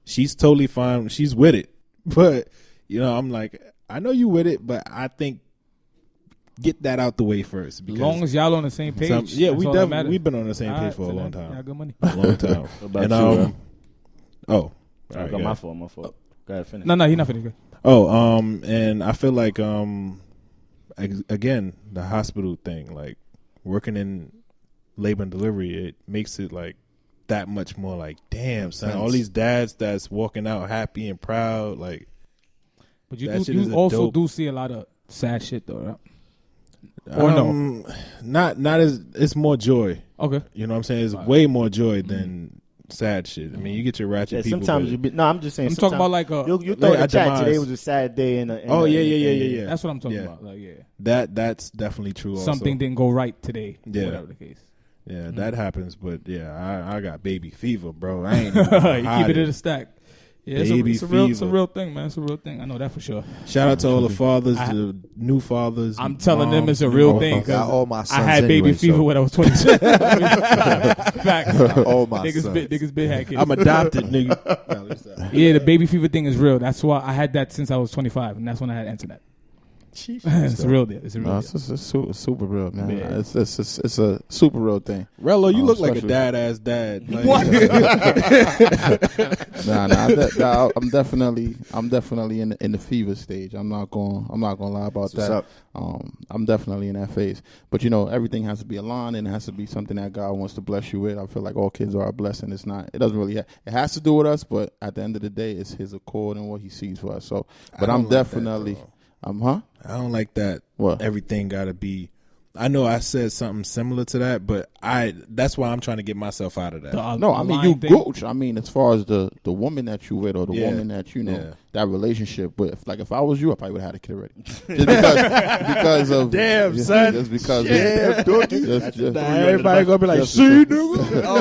she's totally fine. She's with it. But, you know, I'm like, I know you with it, but I think get that out the way first. As long as y'all on the same page. We've been on the same page for a long time. Y'all good money. A long time. What about you, right, my fault. Go ahead, finish. No, he's not finished. And I feel like, again, the hospital thing, like working in labor and delivery, it makes it like that much more like, damn, son, all these dads that's walking out happy and proud, like. But you also do see a lot of sad shit though, right? Or no? Not as, it's more joy. Okay. You know what I'm saying? It's way more joy than sad shit. I mean, you get your ratchet people. Sometimes I'm just saying. I'm talking about like you throw in the chat today was a sad day. Yeah. That's what I'm talking about. Like, that's definitely true. Something also. didn't go right today. Yeah, whatever the case. Yeah, that happens. But I got baby fever, bro. I ain't. You keep it in a stack. Yeah, it's a real thing, man. It's a real thing. I know that for sure. Shout out to all the fathers, the new fathers. I'm telling them it's a real thing. All my sons I had baby fever when I was 22. Fact. All my niggas been had kids. I'm adopted, nigga. Yeah, the baby fever thing is real. That's why I had that since I was 25, and that's when I had internet. It's a real deal. It's super real, man. Yeah. It's a super real thing. Rello, you look like a dad-ass dad. Like, what? Nah, I'm definitely in the fever stage. I'm not going to lie about that. I'm definitely in that phase. But you know, everything has to be aligned, and it has to be something that God wants to bless you with. I feel like all kids are a blessing. It doesn't really it has to do with us, but at the end of the day, it's His accord and what He sees for us. So, but I'm definitely. I don't like that. What? Everything got to be. I know I said something similar to that, but that's why I'm trying to get myself out of that. No, I mean, you gooch. I mean, as far as the woman that you with or the woman that you know, that relationship. But if I was you, I probably would have had a kid already. Just because of damn son. Just because everybody gonna be like, see, nigga.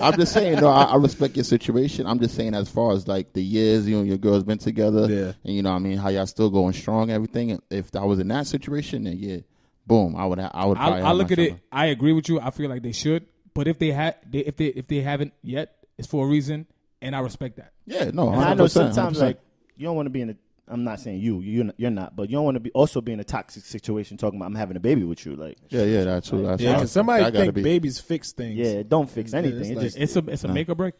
I'm just saying, no, I respect your situation. I'm just saying, as far as like the years you and your girl's been together, and you know, what I mean, how y'all still going strong, everything. And if I was in that situation, then boom, I would. I look at it. I agree with you. I feel like they should, but if they haven't yet, it's for a reason, and I respect that. Yeah, no, 100%, I know sometimes 100%. like you don't want to be in a. I'm not saying you're not, but you don't want to be also be in a toxic situation talking about I'm having a baby with you, like. Yeah, that's true. Yeah, because somebody think babies fix things. Yeah, it don't fix anything. It's a make or break.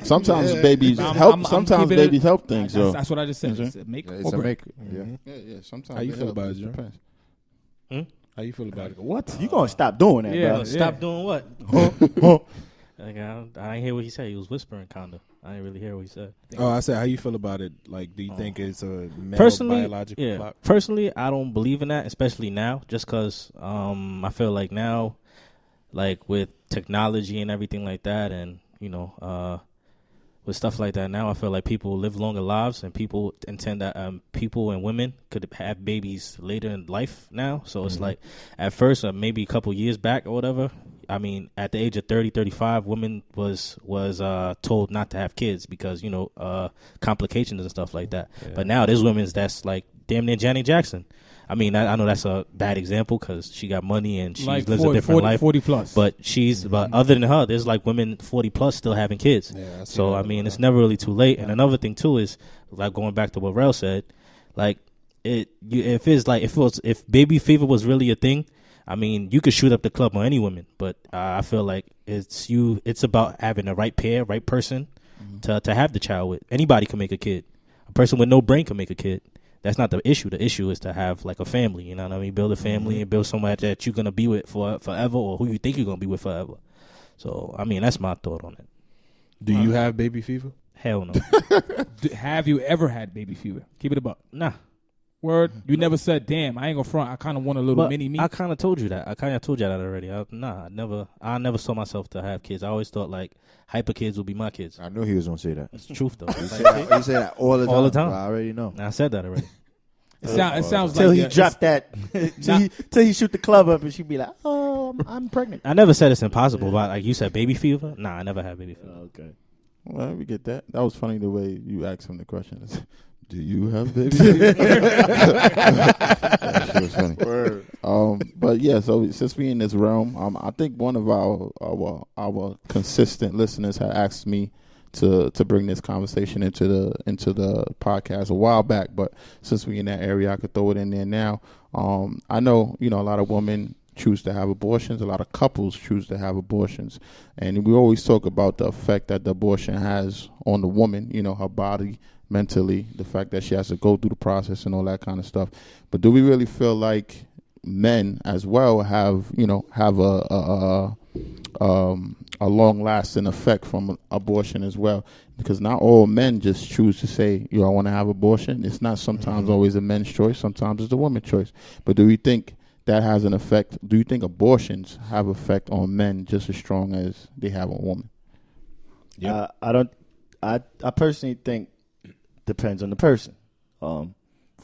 Sometimes babies help. Sometimes babies help things. That's what I just said. It's a make or break. Yeah. Sometimes. How you feel about it, Joe? Depends. How you feel about it? What? You gonna stop doing that, bro? Stop doing what? Like, I didn't hear what he said. He was whispering, kinda. I didn't really hear what he said. Oh, I said, how you feel about it? Like, do you think it's a male personally, biological clock? Personally, I don't believe in that, especially now, just because I feel like now, like with technology and everything like that, and with stuff like that now, I feel like people live longer lives, and people intend that people and women could have babies later in life now. So it's like, at first, maybe a couple years back or whatever, I mean, at the age of 30, 35, women was told not to have kids because, complications and stuff like that. Yeah. But now there's women that's like damn near Janet Jackson. I mean, I know that's a bad example because she got money and she lives a different life. 40 plus. But but other than her, there's like women 40 plus still having kids. Yeah, so, I mean, it's never really too late. Yeah. And another thing, too, is like going back to what Rello said, like if baby fever was really a thing, I mean, you could shoot up the club on any woman, but I feel like it's about having the right pair, right person to have the child with. Anybody can make a kid. A person with no brain can make a kid. That's not the issue. The issue is to have like a family, you know what I mean? Build a family and build someone that you're going to be with forever, or who you think you're going to be with forever. So, I mean, that's my thought on it. Do you have baby fever? Hell no. Have you ever had baby fever? Keep it about. Nah. Word? You never said, damn, I ain't gonna front. I kind of want a little mini me. I kind of told you that. Already. I never saw myself to have kids. I always thought like Hypa kids would be my kids. I knew he was gonna say that. It's the truth though. He say that all the time. All the time. I already know. I said that already. It sounds till like he dropped that. Till he shoot the club up and she be like, "Oh, I'm pregnant." I never said it's impossible, but like you said, baby fever. Nah, I never had baby fever. Okay. Well, we get that. That was funny the way you asked him the question. Do you have baby fever? That shit was funny. Word. But yeah, so since we in this realm, I think one of our consistent listeners had asked me to bring this conversation into the podcast a while back, but since we in that area, I could throw it in there now. I know, a lot of women choose to have abortions. A lot of couples choose to have abortions, and we always talk about the effect that the abortion has on the woman. Her body, mentally, the fact that she has to go through the process and all that kind of stuff. But do we really feel like men as well have a long-lasting effect from abortion as well? Because not all men just choose to say, I want to have abortion. It's not sometimes always a men's choice. Sometimes it's a woman's choice. But do we think that has an effect? Do you think abortions have effect on men just as strong as they have on women? Yeah, I don't. I personally think depends on the person. For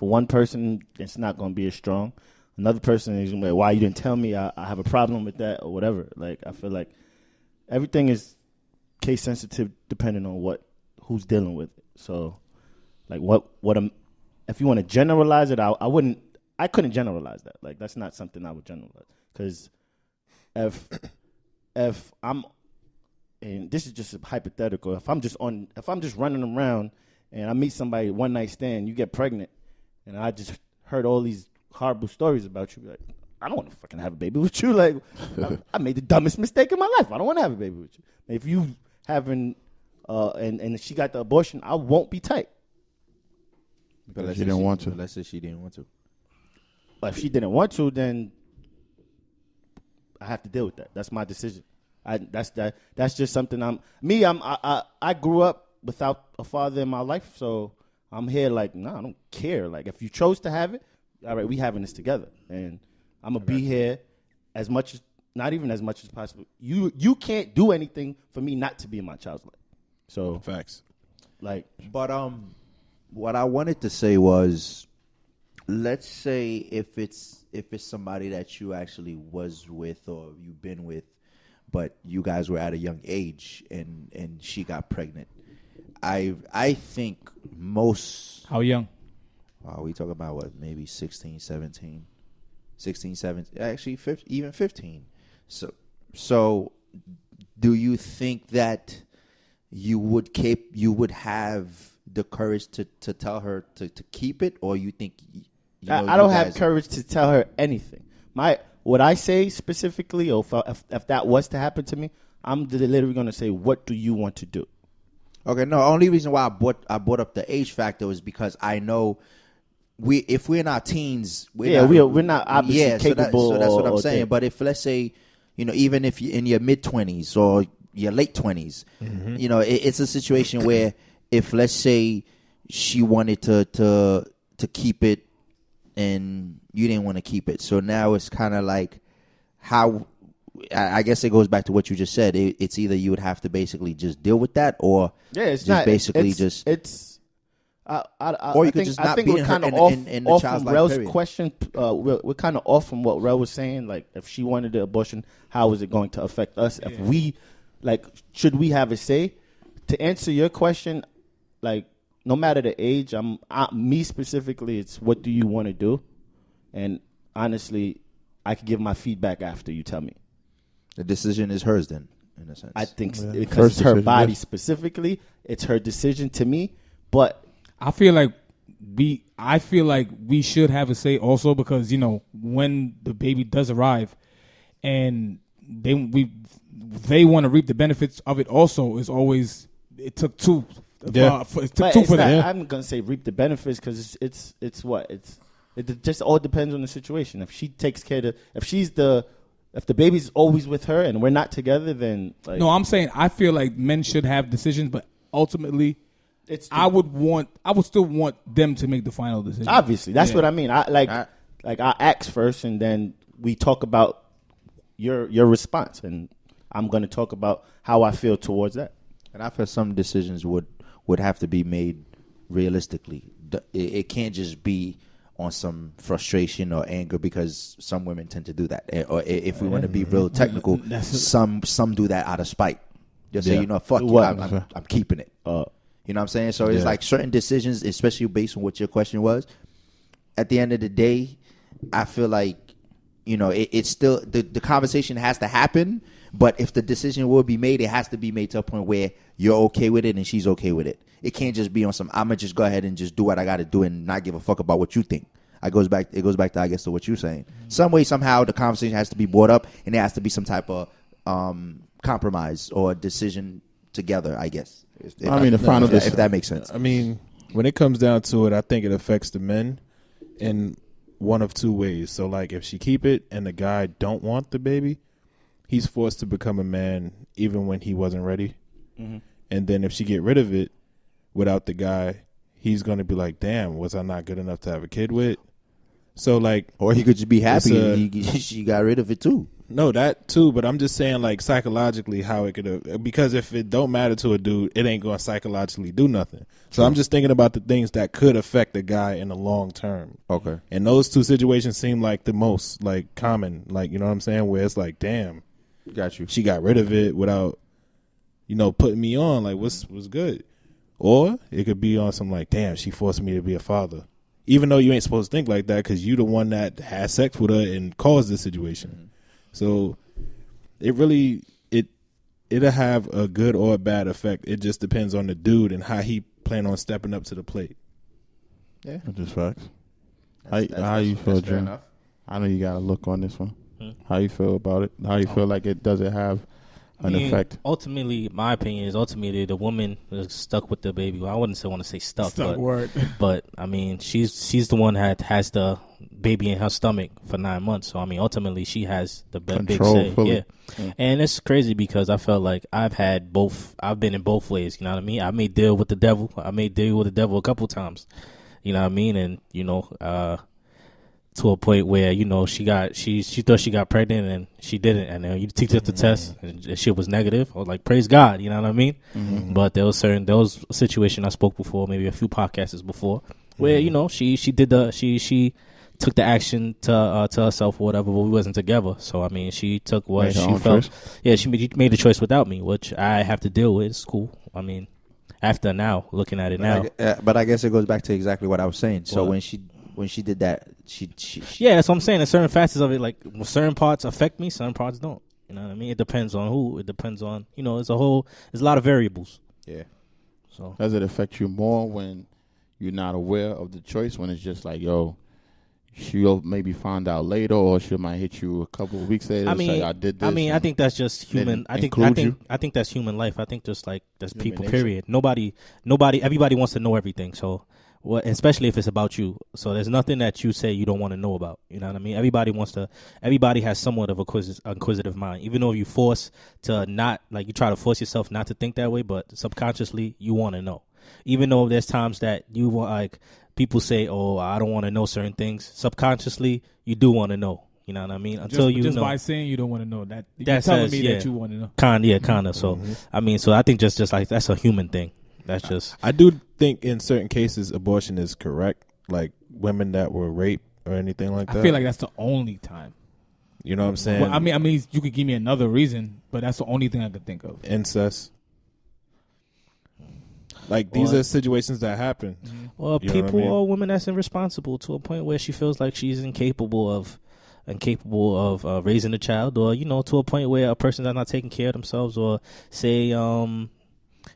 one person, it's not going to be as strong. Another person is going to be like, why you didn't tell me? I have a problem with that or whatever. Like, I feel like everything is case sensitive depending on who's dealing with it. So, like, if you want to generalize it, I couldn't generalize that. Like, that's not something I would generalize. Because if I'm, and this is just hypothetical, if I'm just running around and I meet somebody one night stand, you get pregnant, and I just heard all these horrible stories about you, like, I don't want to fucking have a baby with you. Like, I made the dumbest mistake in my life. I don't want to have a baby with you. If you having, and she got the abortion, I won't be tight. But she didn't want to. Let's say she didn't want to. But if she didn't want to, then I have to deal with that. That's my decision. That's just something I grew up without a father in my life, so I'm here like, I don't care. Like, if you chose to have it, all right, we having this together, and I'm gonna be here as much as, not even as much as possible. You can't do anything for me not to be in my child's life. So facts. Like, but what I wanted to say was, let's say if it's somebody that you actually was with or you've been with, but you guys were at a young age and she got pregnant. I think most... How young? We talk about what, maybe 16, 17. 16, 17, actually 15, even 15. So do you think that you would have the courage to tell her to keep it, or you think I don't have courage to tell her anything. What I say specifically, or if that was to happen to me, I'm literally going to say, what do you want to do? Okay, no, only reason why I brought up the age factor is because I know if we're in our teens, we're not obviously capable. So that's what I'm saying. But if, let's say, even if you're in your mid-20s or your late 20s. You know, it's a situation where if, let's say, she wanted to keep it and you didn't want to keep it, so now it's kind of like how. I guess it goes back to what you just said. It's either you would have to basically just deal with that, or it's just not basically or you could just not be in the child's life. Rel's question. We're kind of off from what Rel was saying. Like, if she wanted the abortion, how is it going to affect us? If we, like, should we have a say? To answer your question, like, no matter the age, me specifically, it's what do you want to do, and honestly, I could give my feedback after you tell me. The decision is hers, then, in a sense. I think because it's her body specifically, it's her decision to me. But I feel like we should have a say also, because, you know, when the baby does arrive and they want to reap the benefits of it also, is always, it took two. Yeah. It took two for that. I'm gonna say reap the benefits because it just all depends on the situation. If she takes care of, if the baby's always with her and we're not together, then no, I'm saying I feel like men should have decisions, but ultimately, I would still want them to make the final decision. Obviously, that's what I mean. I ask first, and then we talk about your response, and I'm going to talk about how I feel towards that. And I feel some decisions would have to be made realistically. It can't just be on some frustration or anger, because some women tend to do that. Or if we want to be real technical, some do that out of spite. Just say, you know, fuck you, I'm keeping it. You know what I'm saying? So it's like certain decisions, especially based on what your question was. At the end of the day, I feel like, you know, it's still the conversation has to happen. But if the decision will be made, it has to be made to a point where you're okay with it and she's okay with it. It can't just be on some, I'm going to just go ahead and just do what I got to do and not give a fuck about what you think. It goes back to, I guess, to what you're saying. Some way, somehow, the conversation has to be brought up, and there has to be some type of compromise or decision together, I guess. If that makes sense. I mean, when it comes down to it, I think it affects the men in one of two ways. So, like, if she keep it and the guy don't want the baby, he's forced to become a man even when he wasn't ready. Mm-hmm. And then if she get rid of it without the guy, he's going to be like, damn, was I not good enough to have a kid with? So, like... Or he could just be happy she got rid of it, too. No, that, too. But I'm just saying, like, psychologically how it could... Because if it don't matter to a dude, it ain't going to psychologically do nothing. So I'm just thinking about the things that could affect the guy in the long term. Okay. And those two situations seem like the most, like, common. Like, you know what I'm saying? Where it's like, damn... Got you. She got rid of it without, you know, putting me on. Like, what's good? Or it could be on some like, damn, she forced me to be a father. Even though you ain't supposed to think like that, because you the one that had sex with her and caused this situation. Mm-hmm. So it really, it'll have a good or a bad effect. It just depends on the dude and how he plan on stepping up to the plate. Yeah. That's just facts. How you feel, Jim? I know you got a look on this one. How you feel about it? How you feel like it doesn't have an effect? Ultimately, my opinion is the woman is stuck with the baby. Well, I wouldn't want to say stuck, but I mean, she's the one that has the baby in her stomach for 9 months. So I mean, ultimately, she has the big say. Fully. Yeah, and it's crazy because I felt like I've been in both ways. You know what I mean? I made deal with the devil. A couple times. You know what I mean? And you know, to a point where, you know, she thought she got pregnant and she didn't, and then you took the test and shit was negative. I was like, praise God, you know what I mean? Mm-hmm. But there was a situation I spoke before, maybe a few podcasts before, where you know she took the action to herself or whatever, but we wasn't together. So I mean, she took what she felt. Choice. Yeah, she made the choice without me, which I have to deal with. It's cool. I mean, after now, looking at it now, but I guess it goes back to exactly what I was saying. So when she did that, she yeah, that's what I'm saying. There's certain facets of it, like certain parts affect me, certain parts don't. You know what I mean? It depends on who. It depends on, you know, there's a lot of variables. Yeah. So does it affect you more when you're not aware of the choice? When it's just like, yo, she'll maybe find out later, or she might hit you a couple of weeks later. I mean, say, I did this. I mean, I think that's just human. I think that's human life. I think just like that's people. Nature. Period. Everybody wants to know everything. So Well, especially if it's about you. So there's nothing that you say you don't want to know about. You know what I mean? Everybody has somewhat of a inquisitive mind. Even though you force to not, like you try to force yourself not to think that way, but subconsciously you want to know. Even though there's times that you want, like people say, oh, I don't want to know certain things. Subconsciously, you do want to know. You know what I mean? Until you just know. by saying you don't want to know that, you're telling me that you want to know. Kinda. So I mean, so I think just like that's a human thing. That's just. I do think in certain cases abortion is correct, like women that were raped or anything like that. I feel like that's the only time. You know what I'm saying? Well, I mean, you could give me another reason, but that's the only thing I could think of. Incest. Like these are situations that happen. Well, people or women that's irresponsible to a point where she feels like she's incapable of raising a child, or to a point where a person that's not taking care of themselves, or say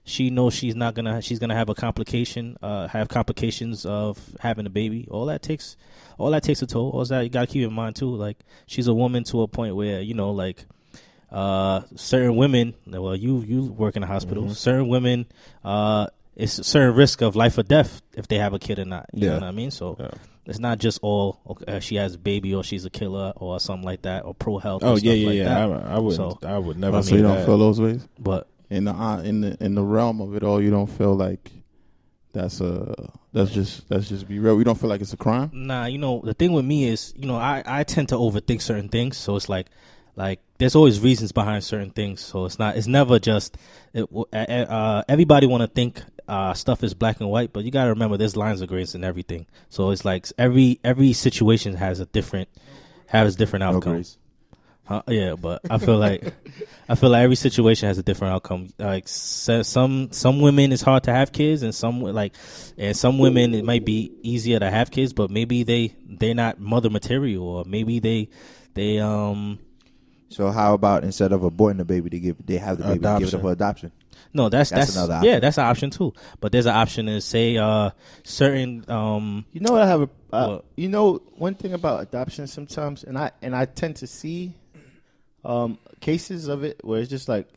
she knows she's gonna have complications of having a baby. All that takes a toll. All that you gotta keep in mind too. Like she's a woman to a point where certain women. Well, you work in a hospital. Certain women, it's a certain risk of life or death if they have a kid or not. You know what I mean? So it's not just all she has a baby or she's a killer or something like that, or pro health. Oh or stuff like yeah. that. I would never. So you don't feel those ways, but in the realm of it all, you don't feel like let's just be real. You don't feel like it's a crime. Nah, the thing with me is I tend to overthink certain things, so it's like there's always reasons behind certain things. So it's never just everybody want to think stuff is black and white, but you got to remember there's lines of grays in everything. So it's like every situation has a different outcome. Yeah, but I feel like every situation has a different outcome. Like some women it's hard to have kids, and some women it might be easier to have kids, but maybe they're not mother material, or maybe they. So how about instead of aborting the baby, they have the baby and give it up for adoption? No, that's another option. Yeah, that's an option too. But there's an option to say certain. I have one thing about adoption sometimes, and I tend to see cases of it where it's just like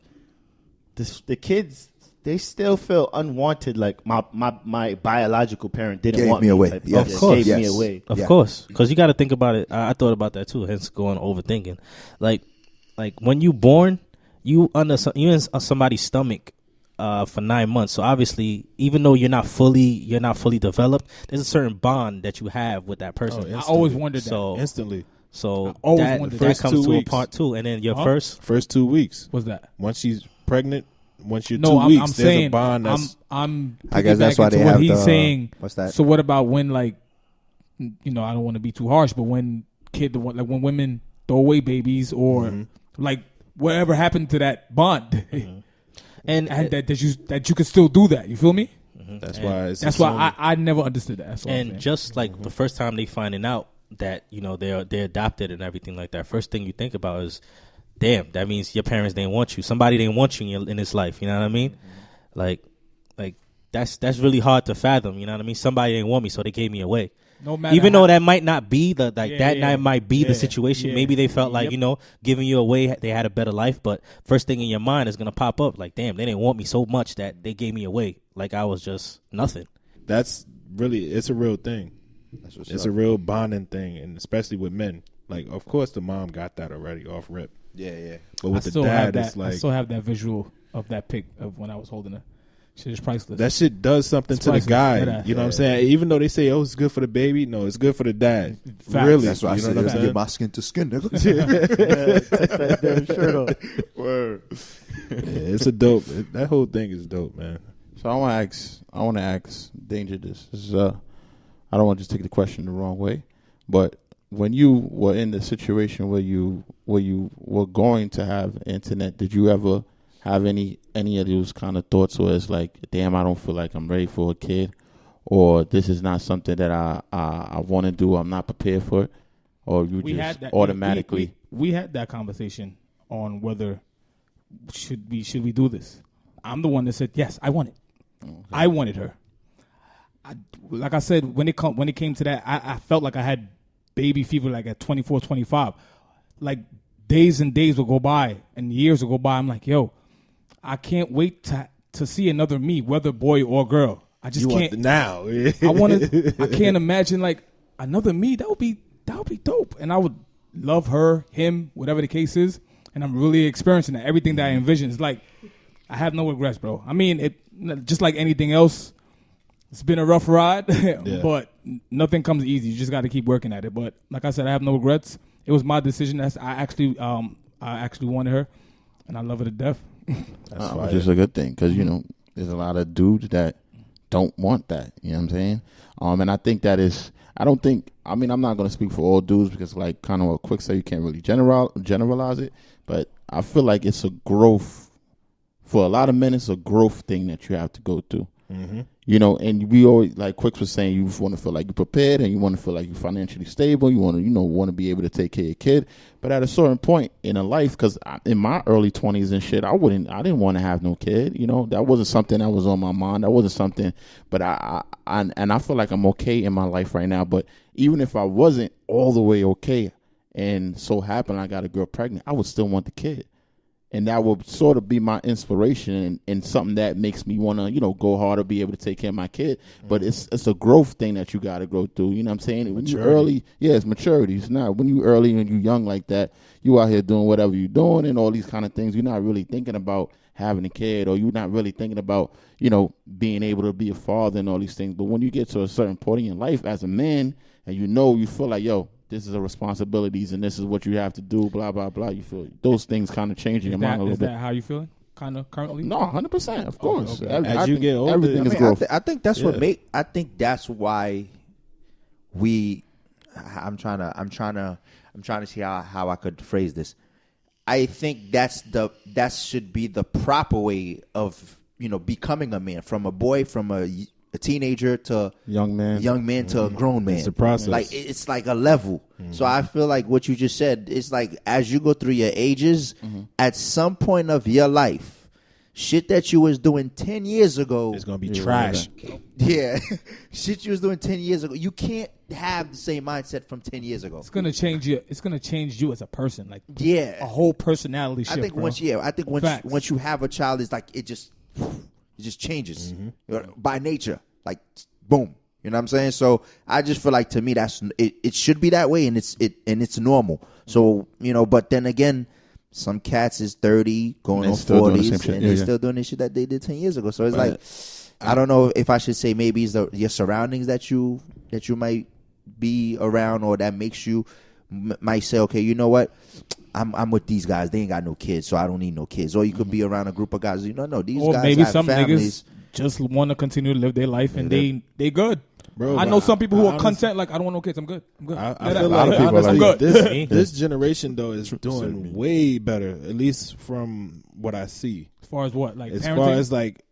the kids, they still feel unwanted. Like my biological parent didn't want me away. Yes. Of course, gave me away. Of course, because you got to think about it. I thought about that too. Hence, going overthinking. Like when you born, you in somebody's stomach for 9 months. So obviously, even though you're not fully developed, there's a certain bond that you have with that person. I always wondered that. Instantly. So that comes to a part two, and then your first 2 weeks. What's that? Once she's pregnant, once you're 2 weeks, I'm there's saying, a bond. I guess that's why they have he's saying. What's that? So what about when I don't want to be too harsh, but when when women throw away babies, or whatever happened to that bond, and that you could still do that. You feel me? That's why I never understood that. And just like the first time they finding out that they're adopted and everything like that, first thing you think about is, damn, that means your parents didn't want you. Somebody didn't want you in this life. You know what I mean? Like that's really hard to fathom. You know what I mean? Somebody didn't want me, so they gave me away. No matter even though that might not be might be the situation. Yeah. Maybe they felt like giving you away, they had a better life. But first thing in your mind is gonna pop up like, damn, they didn't want me so much that they gave me away. Like I was just nothing. That's really, it's a real thing. It's a real bonding thing, and especially with men. Like, of course, the mom got that already off rip. Yeah. But with the dad, it's like, I still have that visual of that pic of when I was holding her. Shit is priceless. That shit does something to the guy. You know what I'm saying? Even though they say, "Oh, it's good for the baby," no, it's good for the dad. Facts. Really, that's why I said, "Get my skin to skin." Take that damn shirt off. Word. Yeah, it's a dope. That whole thing is dope, man. So I want to ask Dane-Ja this. This is, I don't want to just take the question the wrong way, but when you were in the situation where you were going to have internet, did you ever have any of those kind of thoughts where it's like, damn, I don't feel like I'm ready for a kid, or this is not something that I want to do, I'm not prepared for it, or you just automatically? We had that conversation on whether should we do this. I'm the one that said yes, I want it. Okay. I wanted her. Like I said, when it came to that, I felt like I had baby fever like at 24, 25. Like days and days would go by and years would go by. I'm like, yo, I can't wait to see another me, whether boy or girl. I just you can't. Want the now. I can't imagine like another me. That would be dope. And I would love her, him, whatever the case is. And I'm really experiencing that. Everything that I envision is like, I have no regrets, bro. I mean, it just like anything else. It's been a rough ride, but nothing comes easy. You just got to keep working at it. But like I said, I have no regrets. It was my decision. I actually wanted her, and I love her to death. Which is a good thing because there's a lot of dudes that don't want that. You know what I'm saying? And I think that is. I'm not going to speak for all dudes because, like, kind of what Quick said, you can't really generalize it. But I feel like it's a growth for a lot of men. It's a growth thing that you have to go through. Mm-hmm. And we always, like Quick was saying, you want to feel like you're prepared and you want to feel like you're financially stable. You want to be able to take care of your kid. But at a certain point in a life, because in my early 20s and shit, I didn't want to have no kid. That wasn't something that was on my mind. That wasn't something. But I feel like I'm okay in my life right now. But even if I wasn't all the way okay, and so happened I got a girl pregnant, I would still want the kid. And that would sort of be my inspiration and something that makes me want to, go harder, be able to take care of my kid. Mm-hmm. But it's a growth thing that you got to go through. You know what I'm saying? When you early, it's maturity. It's not when you early and you young like that, you out here doing whatever you're doing and all these kind of things. You're not really thinking about having a kid, or you're not really thinking about, being able to be a father and all these things. But when you get to a certain point in your life as a man and you feel like, this is the responsibilities and this is what you have to do, blah, blah, blah. You feel those things kind of change in your mind a little bit. Is that how you feeling kind of currently? No, 100%, of course. Okay. As you get older, everything is growth. I think that's I think that's why I'm trying to see how I could phrase this. I think that should be the proper way of, becoming a man, from a boy, from a teenager to young man to a grown man. It's a process. Like it's like a level. Mm-hmm. So I feel like what you just said, it's like as you go through your ages, at some point of your life, shit that you was doing 10 years ago is gonna be trash. Yeah, shit you was doing 10 years ago. You can't have the same mindset from 10 years ago. It's gonna change you. It's gonna change you as a person. Like a whole personality shift. I think once you have a child, it's like it just changes by nature. Like boom, you know what I'm saying? So I just feel like to me that's it should be that way, and it's normal. So but then again, some cats is 30 going on 40s, and they're still doing the shit that they did 10 years ago. So it's like I don't know if I should say maybe it's your surroundings that you might be around, or that makes you might say, okay, you know what? I'm with these guys. They ain't got no kids, so I don't need no kids. Or you could be around a group of guys. No, these or guys maybe have some families. Niggas just want to continue to live their life, and they good. Bro, I know some people who are content. Like, I don't want no kids. I'm good. I feel like I'm good. This generation though is doing way better, at least from what I see. As far as what, like, as parenting? far as like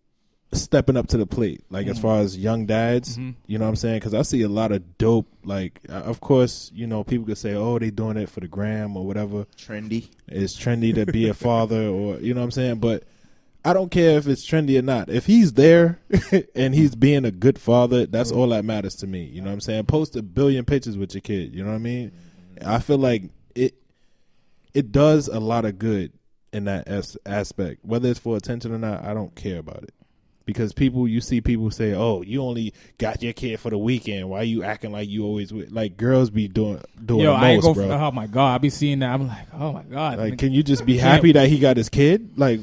stepping up to the plate, like as far as young dads, you know what I'm saying? Because I see a lot of dope. Like, of course, people could say, "Oh, they doing it for the gram or whatever." Trendy. It's trendy to be a father, or you know what I'm saying. But I don't care if it's trendy or not. If he's there and he's being a good father, that's all that matters to me. You know what I'm saying? Post 1 billion pictures with your kid. You know what I mean? I feel like it does a lot of good in that aspect. Whether it's for attention or not, I don't care about it. Because you see people say, "Oh, you only got your kid for the weekend. Why you acting like you always with?" Like, girls be doing the most, I ain't go bro. Oh my god, I be seeing that. I'm like, oh my god. Like, can you just be happy that he got his kid? Like,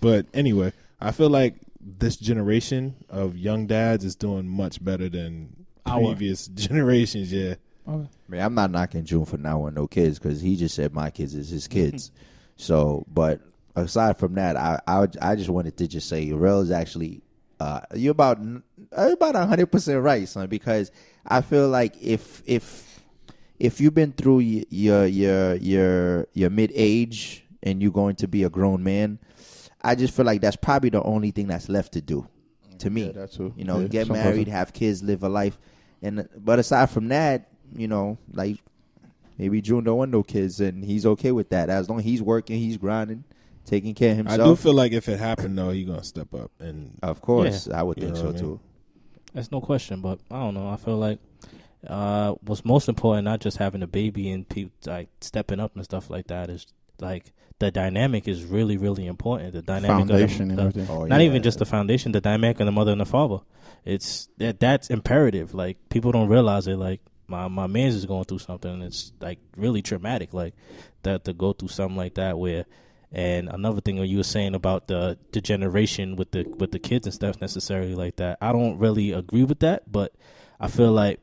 but anyway, I feel like this generation of young dads is doing much better than previous generations. Yeah. Okay. Man, I'm not knocking June for not wanting no kids, because he just said my kids is his kids. So, but aside from that, I just wanted to just say Rello is actually you're about 100% right, son. Because I feel like if you've been through your mid age and you're going to be a grown man, I just feel like that's probably the only thing that's left to do. To me, that's true. Get married, have kids, live a life, but aside from that, like maybe June don't want no kids, and he's okay with that as long as he's working, he's grinding, taking care of himself. I do feel like if it happened, though, he's gonna step up, and of course, I would think so too. That's no question, but I don't know. I feel like what's most important, not just having a baby and people like stepping up and stuff like that, is like the dynamic is really, really important. The dynamic Foundation of and everything. not even just the foundation, the dynamic of the mother and the father. It's that's imperative. Like people don't realize it. Like my man's is going through something, and it's like really traumatic. Like that to go through something like that where. And another thing when you were saying about the generation with the kids and stuff necessarily like that, I don't really agree with that, but I feel like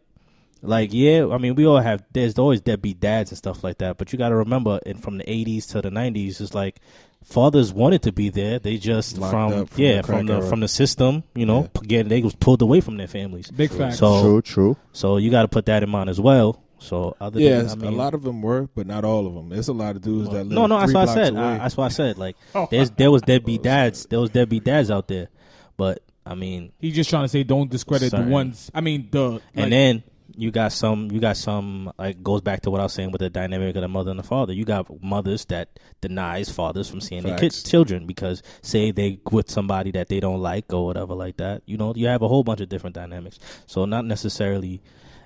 yeah, I mean we all have there's always deadbeat dads and stuff like that, but you got to remember, and from the 80s to the 90s, it's like fathers wanted to be there, they just from the system, you know, they was pulled away from their families. Big fact. So True. So you got to put that in mind as well. So a lot of them were, but not all of them. There's a lot of dudes that live no. That's why I said. away. That's why I said. Like, there was deadbeat dads. There was deadbeat dads out there, but I mean, he's just trying to say don't discredit the ones. I mean, and then you got some. Like, goes back to what I was saying with the dynamic of the mother and the father. You got mothers that denies fathers from seeing their children because say they with somebody that they don't like or whatever like that. You know, you have a whole bunch of different dynamics. So not necessarily.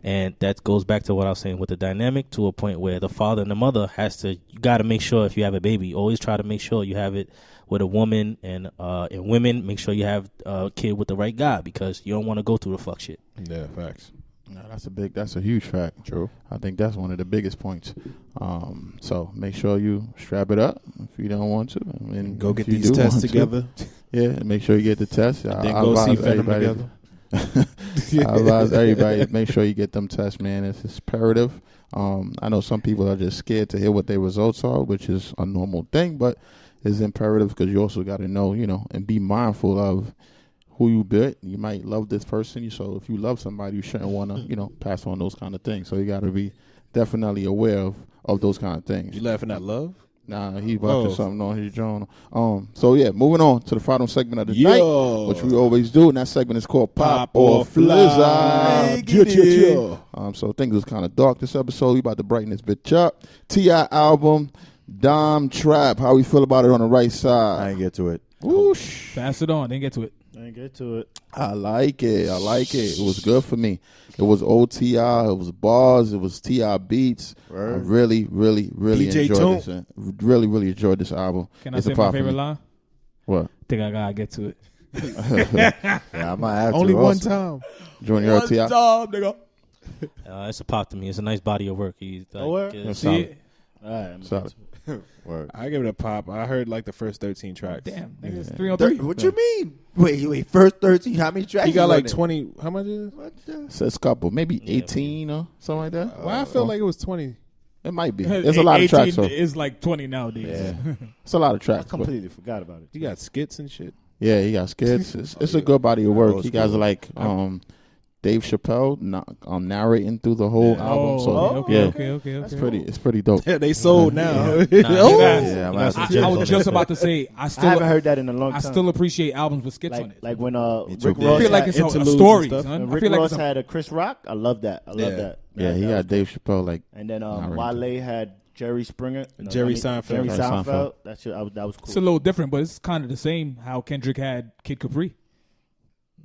And that goes back to what I was saying with the dynamic to a point where the father and the mother you got to make sure if you have a baby, always try to make sure you have it with a woman and women, make sure you have a kid with the right guy because you don't want to go through the fuck shit. Yeah, facts. No, that's a huge fact. True. I think that's one of the biggest points. So make sure you strap it up if you don't want to. I mean, go get these tests together. Yeah, make sure you get the test. And then go see Venom together. I advise everybody make sure you get them tests, man. It's imperative. I know some people are just scared to hear what their results are, which is a normal thing, but it's imperative because you also got to know, you know, and be mindful of who you with. You might love this person, so if you love somebody, you shouldn't want to, you know, pass on those kind of things. So you got to be definitely aware of those kind of things. You laughing at love? Nah, he's watching something on his journal. So yeah, moving on to the final segment of the night, which we always do, and that segment is called Pop or Flizz. So things was kind of dark this episode. We about to brighten this bitch up. T.I. album, Dom Trap. How we feel about it on the right side? I ain't get to it. Whoosh. Pass it on. Didn't get to it. I ain't get to it. I like it. It was good for me. It was OTI. It was bars. It was T.I. beats. Word. I really, really, really DJ enjoyed this. Really, really enjoyed this album. Can I say my favorite line? What? Think I gotta get to it. Yeah, I might have only to. one Also. time. Junior T.I. Nigga. It's a pop to me. It's a nice body of work. He's like, See it? All right. Solid. Word. I give it a pop. I heard like the first 13 tracks. Damn, nigga, it's 3 on 3. What you mean? Wait. First 13. How many tracks? He got is like on it? 20. How much is it? What the? Says couple, maybe 18 or something like that. Well, I felt like it was 20. It might be. There's a lot of tracks. So It's like 20 nowadays. Yeah. it's a lot of I tracks. but- completely forgot about it. He got skits and shit. Yeah, he got skits. It's a good body of work. Old He guys school. are like Dave Chappelle narrating through the whole album. So okay. it's pretty dope. Yeah, they sold now. Yeah, I'm asking I was just about to say, I haven't heard that in a long time. I still appreciate albums with skits on it. Like when too. Rick I Ross I feel like had, it's a interludes story, and stuff. son. when I Rick feel like Ross it's had a Chris Rock. I love that. I love that. Yeah, he got Dave Chappelle like. And then narrating. Wale had Jerry Springer. Seinfeld. Jerry Jerry Seinfeld. Seinfeld. That shit. That was cool. It's a little different, but it's kind of the same how Kendrick had Kid Capri.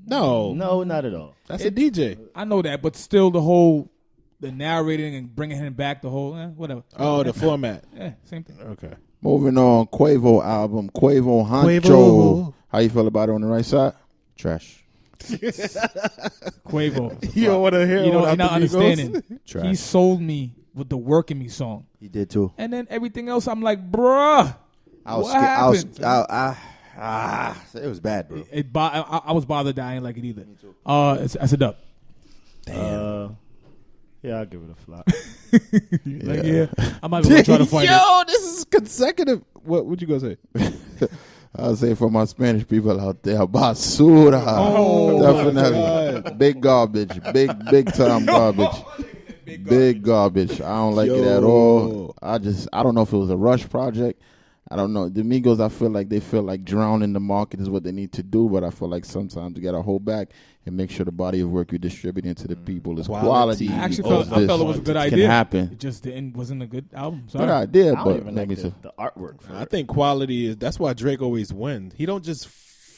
No, not at all. that's a DJ. I know that, but still the narrating and bringing him back, the whole, whatever. Oh, the format. Yeah, same thing. Okay. Moving on, Quavo album, Quavo Honcho. Quavo. How you feel about it on the right side? Trash. Quavo. You don't want to hear You know, what you're not understanding. Trash. He sold me with the Work in Me song. He did too. And then everything else, I'm like, bruh. What happened? It was bad, bro. I was bothered that I didn't like it either. That's a dub. Yeah, I'll give it a flop. I'm not going to try to find it. Yo, this is consecutive. What would you gonna say? I'll say for my Spanish people out there, basura. Definitely. Big garbage. Big time garbage. Big garbage. I don't like it at all. I don't know if it was a rush project. I don't know. The Migos, I feel like they feel like drowning the market is what they need to do, but I feel like sometimes you got to hold back and make sure the body of work you're distributing to the people is quality. I actually felt it was a good idea. Can happen. It just wasn't a good album. Sorry. Good idea, I don't but even like the artwork for I it. think quality is. That's why Drake always wins. He don't just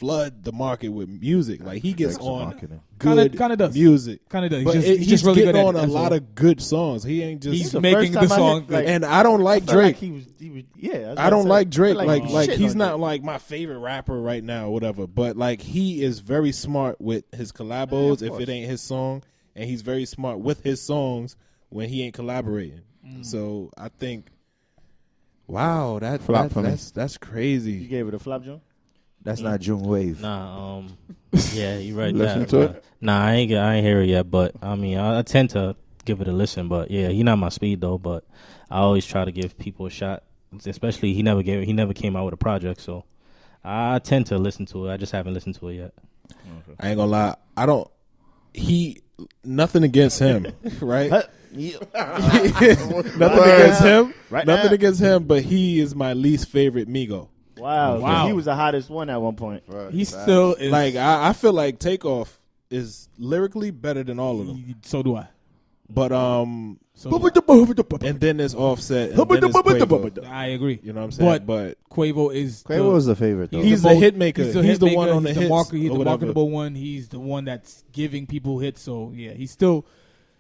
flood the market with music. Like he gets on good kind of does music, kind of does. But He's just really getting good on a lot of good songs. He ain't just he's making the song. And I don't like Drake. I don't like Drake. Like he's not Drake. like my favorite rapper right now, or whatever. But like he is very smart with his collabos. If it ain't his song, and he's very smart with his songs when he ain't collaborating. So I think, wow, that's crazy. You gave it a flop, John? That's not June Wave. Nah, yeah, you right. Listen to it? Nah, I ain't hear it yet, but I mean, I tend to give it a listen. But yeah, he not my speed though. But I always try to give people a shot. Especially he never came out with a project, so I tend to listen to it. I just haven't listened to it yet. Okay. I ain't gonna lie. Nothing against him, right? Nothing against him. Nothing against him, but he is my least favorite Migo. Wow. He was the hottest one at one point. Right. He still is. Like, I feel like Takeoff is lyrically better than all of them. So do I. But, and then there's Offset, and then there's Quavo. I agree. You know what I'm saying? But Quavo is the favorite, though. He's the hit maker. He's the one on the hits. He's the marketable one. He's the one that's giving people hits. So, yeah, he's still...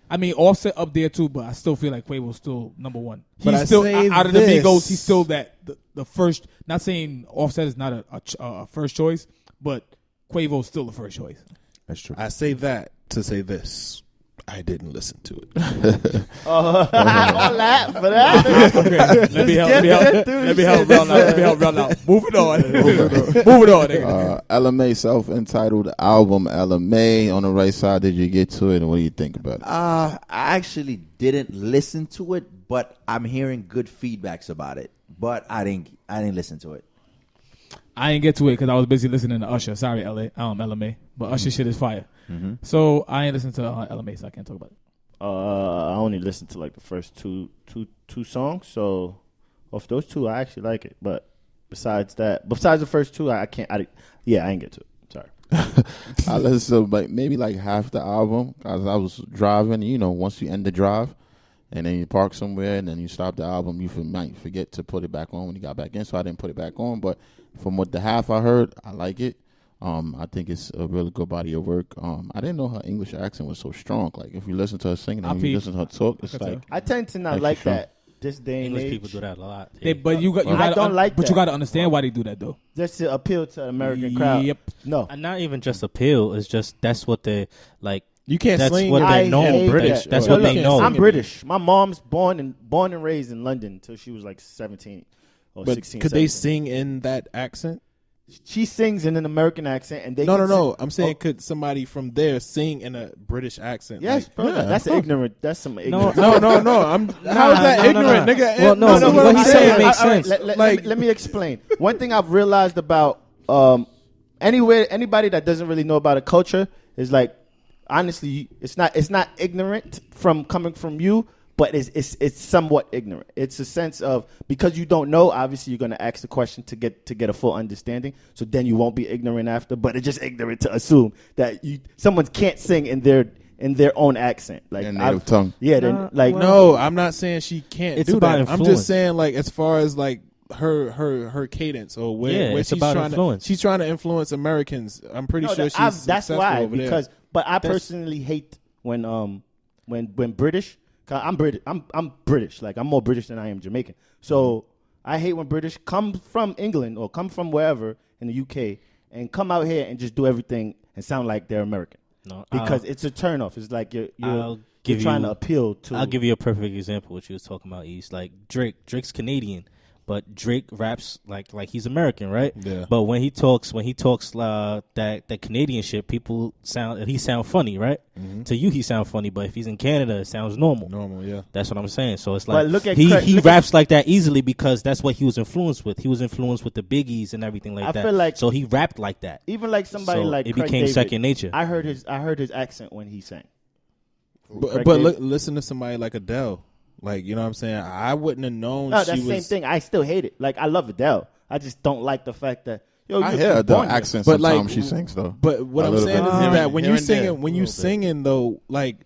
I mean, Offset up there, too, but I still feel like Quavo's still number one. He's still, out of the Migos, he's still the first... Not saying Offset is not a first choice, but Quavo's still the first choice. That's true. I say that to say this. I didn't listen to it. All that for that. Okay, let me help round out. Moving on. Nigga. LMA self-entitled album LMA on the right side. Did you get to it, and what do you think about it? I actually didn't listen to it, but I'm hearing good feedbacks about it. But I didn't listen to it. I didn't get to it because I was busy listening to Usher. Sorry, LMA, but Usher shit is fire. Mm-hmm. So I ain't listened to LMA, so I can't talk about it. I only listened to like the first two songs. So of those two, I actually like it. But besides the first two, I ain't get to it. Sorry. I listened to maybe half the album because I was driving. You know, once you end the drive, and then you park somewhere, and then you stop the album, you might forget to put it back on when you got back in. So I didn't put it back on. But from what the half I heard, I like it. I think it's a really good body of work. I didn't know her English accent was so strong. Like, if you listen to her singing and you listen to her talk, it's like... I tend to not like strong. that this day and English age. people do that a lot. But you got to understand why they do that, though. Just to appeal to the American crowd. Yep. No. And not even just appeal. It's just that's what they, like... You can't that's sling. What they know. British. That's what they know. I'm British. My mom's born and raised in London until she was like 17 or 16. Could they sing in that accent? She sings in an American accent, and they no. I'm saying, could somebody from there sing in a British accent? Yes, bro. Yeah, that's ignorant. That's some ignorant. No. How is that ignorant, nigga? Well, no. What he's saying makes sense. Let me explain. One thing I've realized about anybody that doesn't really know about a culture is like, honestly, it's not ignorant from coming from you. But it's somewhat ignorant. It's a sense of, because you don't know, obviously you're going to ask the question to get a full understanding. So then you won't be ignorant after. But it's just ignorant to assume that someone can't sing in their own accent, like their native tongue. Yeah, no, I'm not saying she can't it's do about that. Influence. I'm just saying, like, as far as like her cadence or where it's she's about trying influence. She's trying to influence Americans. I'm pretty sure she's that's successful why over because. there. But I personally hate when British. I'm British. I'm British. Like, I'm more British than I am Jamaican. So I hate when British come from England or come from wherever in the UK and come out here and just do everything and sound like they're American. No, because it's a turnoff. It's like you're trying to appeal to. I'll give you a perfect example. What you was talking about, East. Like Drake's Canadian, but Drake raps like he's American, right? Yeah. But when he talks that Canadian shit, he sound funny, right? Mm-hmm. To you, he sound funny, but if he's in Canada, it sounds normal. Normal, yeah. That's what I'm saying. So it's like he raps like that easily because that's what he was influenced with. He was influenced with the Biggies and everything like that. I feel like so he rapped like that. Even like somebody like it Craig became David, second nature. I heard his accent when he sang. But listen to somebody like Adele. Like, you know what I'm saying? I wouldn't have known that's the same thing. I still hate it. Like, I love Adele. I just don't like the fact that I hear Adele accent sometimes she sings though. But what I'm saying is that when you singing though, like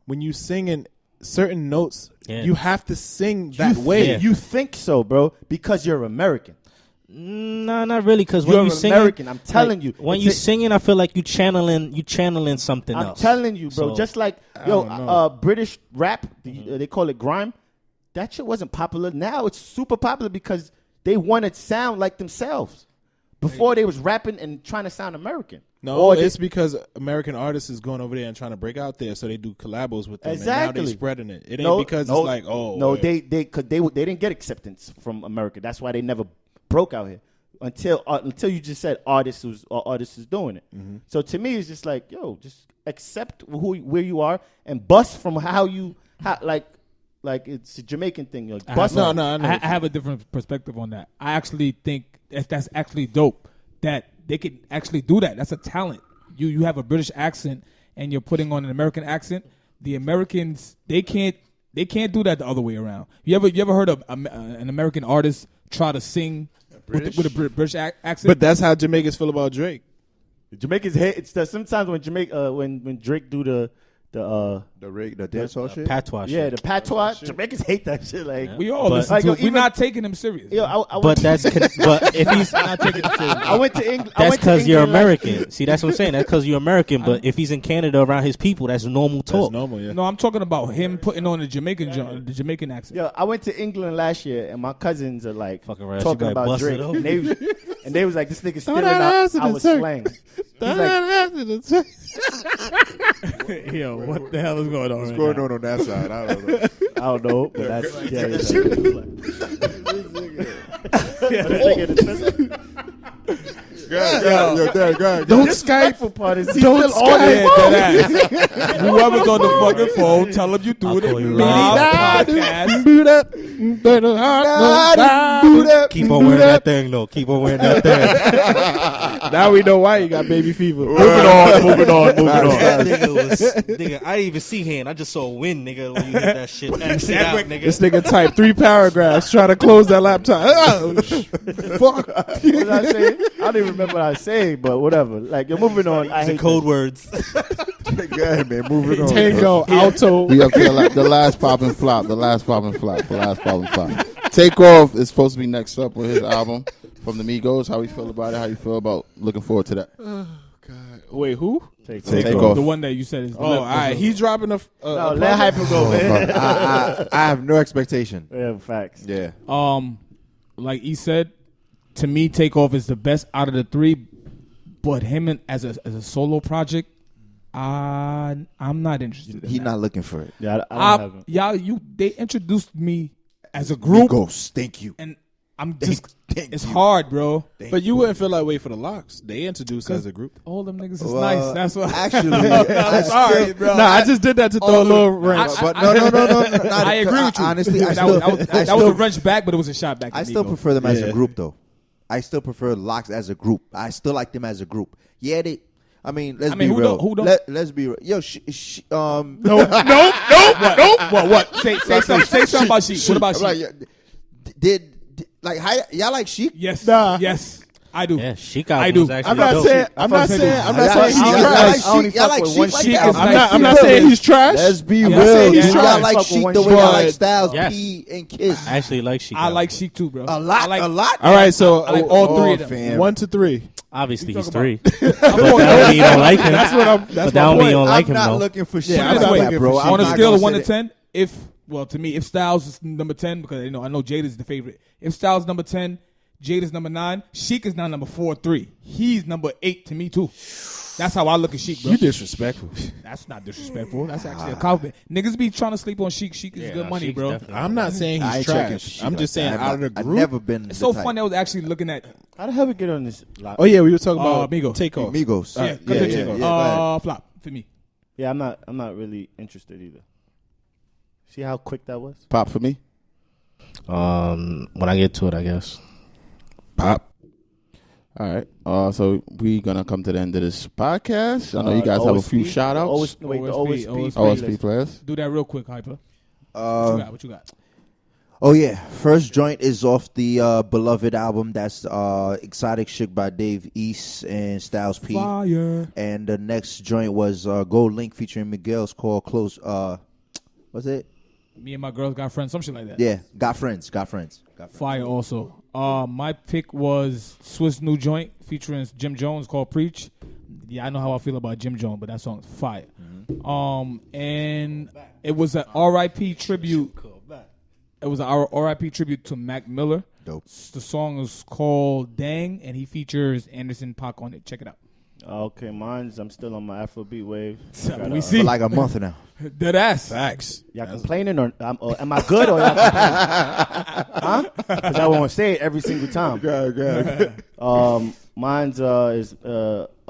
when you singing certain notes, you have to sing that way. You think so, bro, because you're American. No, not really. Because You're when you singing, American. I'm telling you. When you singing, I feel like you channeling something I'm else. telling you, bro. So, Just like British rap, they call it grime. That shit wasn't popular. Now it's super popular because they want to sound like themselves. Before they was rapping and trying to sound American. No, it's because American artists is going over there and trying to break out there, so they do collabos with them. Exactly. And now they spreading it. It ain't because it's like, no, they didn't get acceptance from America. That's why they never broke out here until you just said artists is doing it. Mm-hmm. So to me, it's just like, yo, just accept where you are and bust from like it's a Jamaican thing. Like, I have a different perspective on that. I actually think that's actually dope that they could actually do that. That's a talent. You have a British accent and you're putting on an American accent. The Americans they can't do that the other way around. You ever heard of an American artist try to sing with a British accent? But that's how Jamaicans feel about Drake. Jamaicans hate it's that sometimes when Drake do the dancehall shit, patois. Yeah, shit. the patois. Jamaicans hate that shit. Like we all listen to it. We're not taking him serious. But if he's not taking him serious, I went to England. That's because you're American. See, that's what I'm saying. That's because you're American. But if he's in Canada around his people, that's normal talk. That's normal, yeah. No, I'm talking about him putting on the Jamaican accent. Yo, I went to England last year, and my cousins are like talking about Drake, and they was like, "This nigga stealing our slang." Yo, what the hell is going on? What's going on that side? I don't know. I don't know, but that's Don't Skype. Part is Don't Skype. Whoever's on the fucking phone, tell them you do it. Keep on wearing that thing, though. Keep on wearing that thing. Now we know why you got baby fever. Moving on. That nigga, I didn't even see hand. I just saw wind, nigga, when you hit that shit. This nigga typed 3 paragraphs trying to close that laptop. Fuck. What did I say? I don't even remember what I say, but whatever. Like, you're moving on. I hate code words. Go ahead, man. Moving on. Tango, alto. We up to the last pop and flop. Takeoff is supposed to be next up with his album from the Migos. How we feel about it? How you feel about looking forward to that? Oh, God. Wait, who? Takeoff. The one that you said is. All right. He's dropping no, let Hypa go, man. I have no expectation. Yeah, facts. Yeah. Like he said, to me, Takeoff is the best out of the 3. But him as a solo project, I'm not interested. He's not looking for it. Yeah, I don't have him. They introduced me as a group. Migos, thank you. And I'm just, it's hard, bro. But you wouldn't feel that way for the Locks. They introduced as a group. All them niggas is nice. That's what. Actually, I'm sorry, bro. Nah, I just did that to throw a little wrench. But no. I agree with you. Honestly, that was a wrench back, but it was a shot back. I still prefer them as a group, though. I still prefer Locks as a group. I still like them as a group. Yeah, let's be real. Who don't? Let's be real. Yo, No. What? Say something about Sheik. What about Sheik? Y'all like Sheik? Yes. Nah. Yes. I do. Yeah, Sheik I album do. was I'm actually not dope. saying he's trash. Y'all like Sheik? I'm not saying he's trash. Let's be Yeah. real. Yeah. Y'all like Sheik the way y'all like Styles, Yes. P, and Kiss. I actually like Sheik. I like Sheik too, bro. A lot. All right, so I like all 3 of them. Fam. 1 to 3. Obviously, he's talking 3. But that don't mean you don't like him. That's what I'm. That's But that don't mean you don't like him, I'm not though. looking for Sheik. I'm Put it not this way, looking bro. for Sheik. on a I'm scale not of 1 to gonna say 10, to me, if Styles is number 10, because I know Jada is the favorite. If Styles is number 10, Jada is number 9. Sheik is now number 4, 3. He's number 8 to me too. That's how I look at Sheik, bro. You disrespectful. That's not disrespectful. That's actually a compliment. Niggas be trying to sleep on Sheik. Sheik is good money, Sheik's bro. definitely- I'm not saying I he's ain't checking trash. Sheik I'm like just saying that. out of the I've group. never been. It's so funny. I was actually looking at How the hell we get on this? Oh yeah, we were talking about Migos. Takeoff. Migos. yeah, yeah. Go ahead. flop for me. Yeah, I'm not really interested either. See how quick that was? Pop for me. When I get to it, I guess. Pop. All right. So we gonna come to the end of this podcast. I know you guys have a few shout outs. The OSP OSP players. Do that real quick, Hypa. What you got? Oh yeah, first joint is off the beloved album. That's Exotic Chick by Dave East and Styles P. Fire. And the next joint was Gold Link featuring Miguel's called Close. What's it? Me and my girls got friends, some shit like that. Yeah, Got Friends. Fire also. My pick was Swiss new joint featuring Jim Jones called Preach. Yeah, I know how I feel about Jim Jones, but that song is fire. And it was an R.I.P. tribute. It was an R.I.P. tribute to Mac Miller. Dope. The song is called Dang, and he features Anderson .Paak on it. Check it out. Okay, I'm still on my Afrobeat wave. We see. For like a month now. Dead ass. Facts. Y'all complaining or am I good or y'all complaining? Huh? Because I won't say it every single time. Mine's is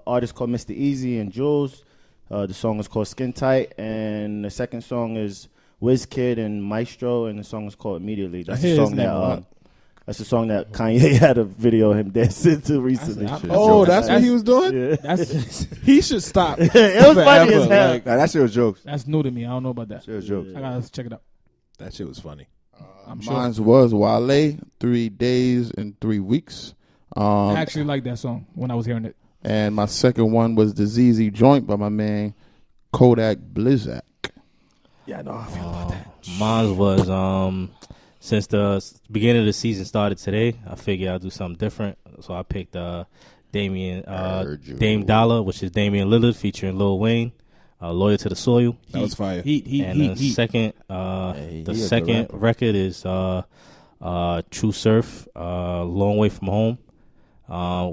artist called Mr. Easy and Jules. The song is called Skin Tight, and the second song is WizKid and Maestro, and the song is called Immediately. That's the song that that's the song that Kanye had a video of him dancing to recently. That's what he was doing? Yeah. He should stop. It was funny as hell. Nah, that shit was jokes. That's new to me. I don't know about that. Shit was jokes. I gotta check it out. That shit was funny. I'm sure. Mine was Wale, 3 days and 3 weeks. I actually liked that song when I was hearing it. And my second one was the ZZ Joint by my man Kodak Blizzak. Yeah, I know how I feel about that. Mine was since the beginning of the season started today, I figured I'd do something different. So I picked Dame Dollar, which is Damian Lillard featuring Lil Wayne, Loyal to the Soil. That was fire. The second record is True Surf, Long Way From Home.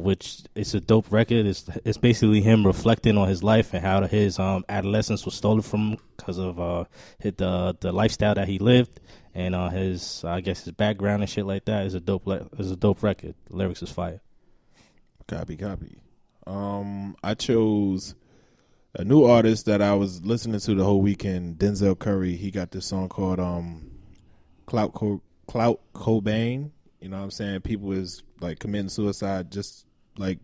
Which is a dope record. It's basically him reflecting on his life and how his adolescence was stolen from him because of the lifestyle that he lived and his background and shit like that. Is a dope record. The lyrics is fire. Copy. I chose a new artist that I was listening to the whole weekend. Denzel Curry. He got this song called Clout Cobain. You know what I'm saying? People is like committing suicide, just like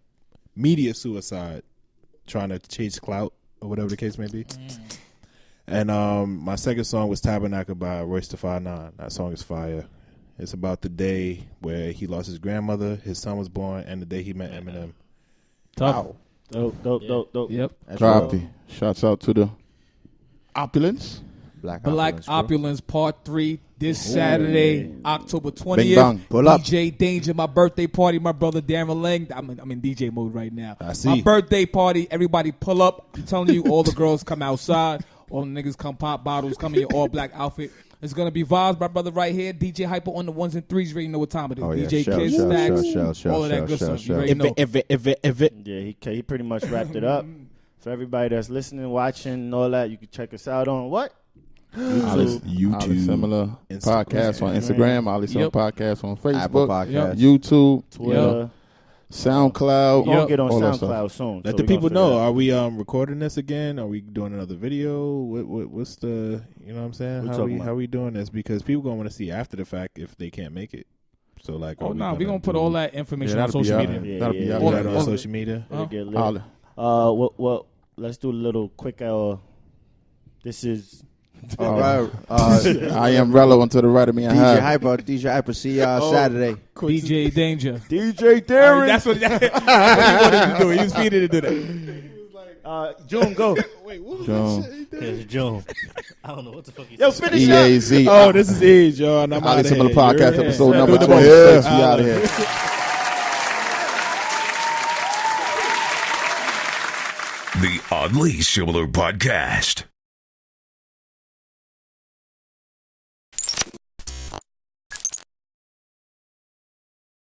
media suicide, trying to chase clout or whatever the case may be. And my second song was Tabernacle by Royce da 5'9". That song is fire. It's about the day where he lost his grandmother, his son was born, and the day he met Eminem. Tough. Wow. Dope. Yep. Copy. Shouts out to the Opulence. Black Opulence Part 3 this Saturday, October 20th. Bing bang. Pull up. DJ Dane-Ja, my birthday party. My brother Darren Lang. I'm in DJ mode right now. I see. My birthday party. Everybody pull up. I'm telling you, all the girls come outside. All the niggas come pop bottles. Come in your all black outfit. It's gonna be vibes. My brother right here, DJ Hypa on the ones and threes. You already know what time it is. DJ Kids, Stacks, all of that good stuff. You already know. Yeah, he pretty much wrapped it up. For everybody that's listening, watching, and all that, you can check us out on what? YouTube. Ali Similar Podcast on Instagram. Ali Similar Podcast on Facebook. Apple Podcast. YouTube. Twitter. SoundCloud. We're going to get on all that SoundCloud soon. Let the people know. Are we recording this again? Are we doing another video? What's the, you know what I'm saying? How we doing this? Because people going to want to see after the fact if they can't make it. So like, we're going to put all that information on social media. That'll be out. All that on social media. Well, let's do a little quick. This is. All right. I am Rello, and to the right of me, I have DJ Hypa. See y'all Saturday. DJ Dane-Ja. DJ Darren. That's what he wanted to do. He was feeding to do that. June, go. Wait, what was June. that shit? It's June. I don't know what the fuck you Yo, said. finish up. EAZ. Oh, this is Age, y'all. And I'm Ali out of Similar here. Podcast You're episode in. number Yeah. 26. We out of here. The Oddly Similar Podcast.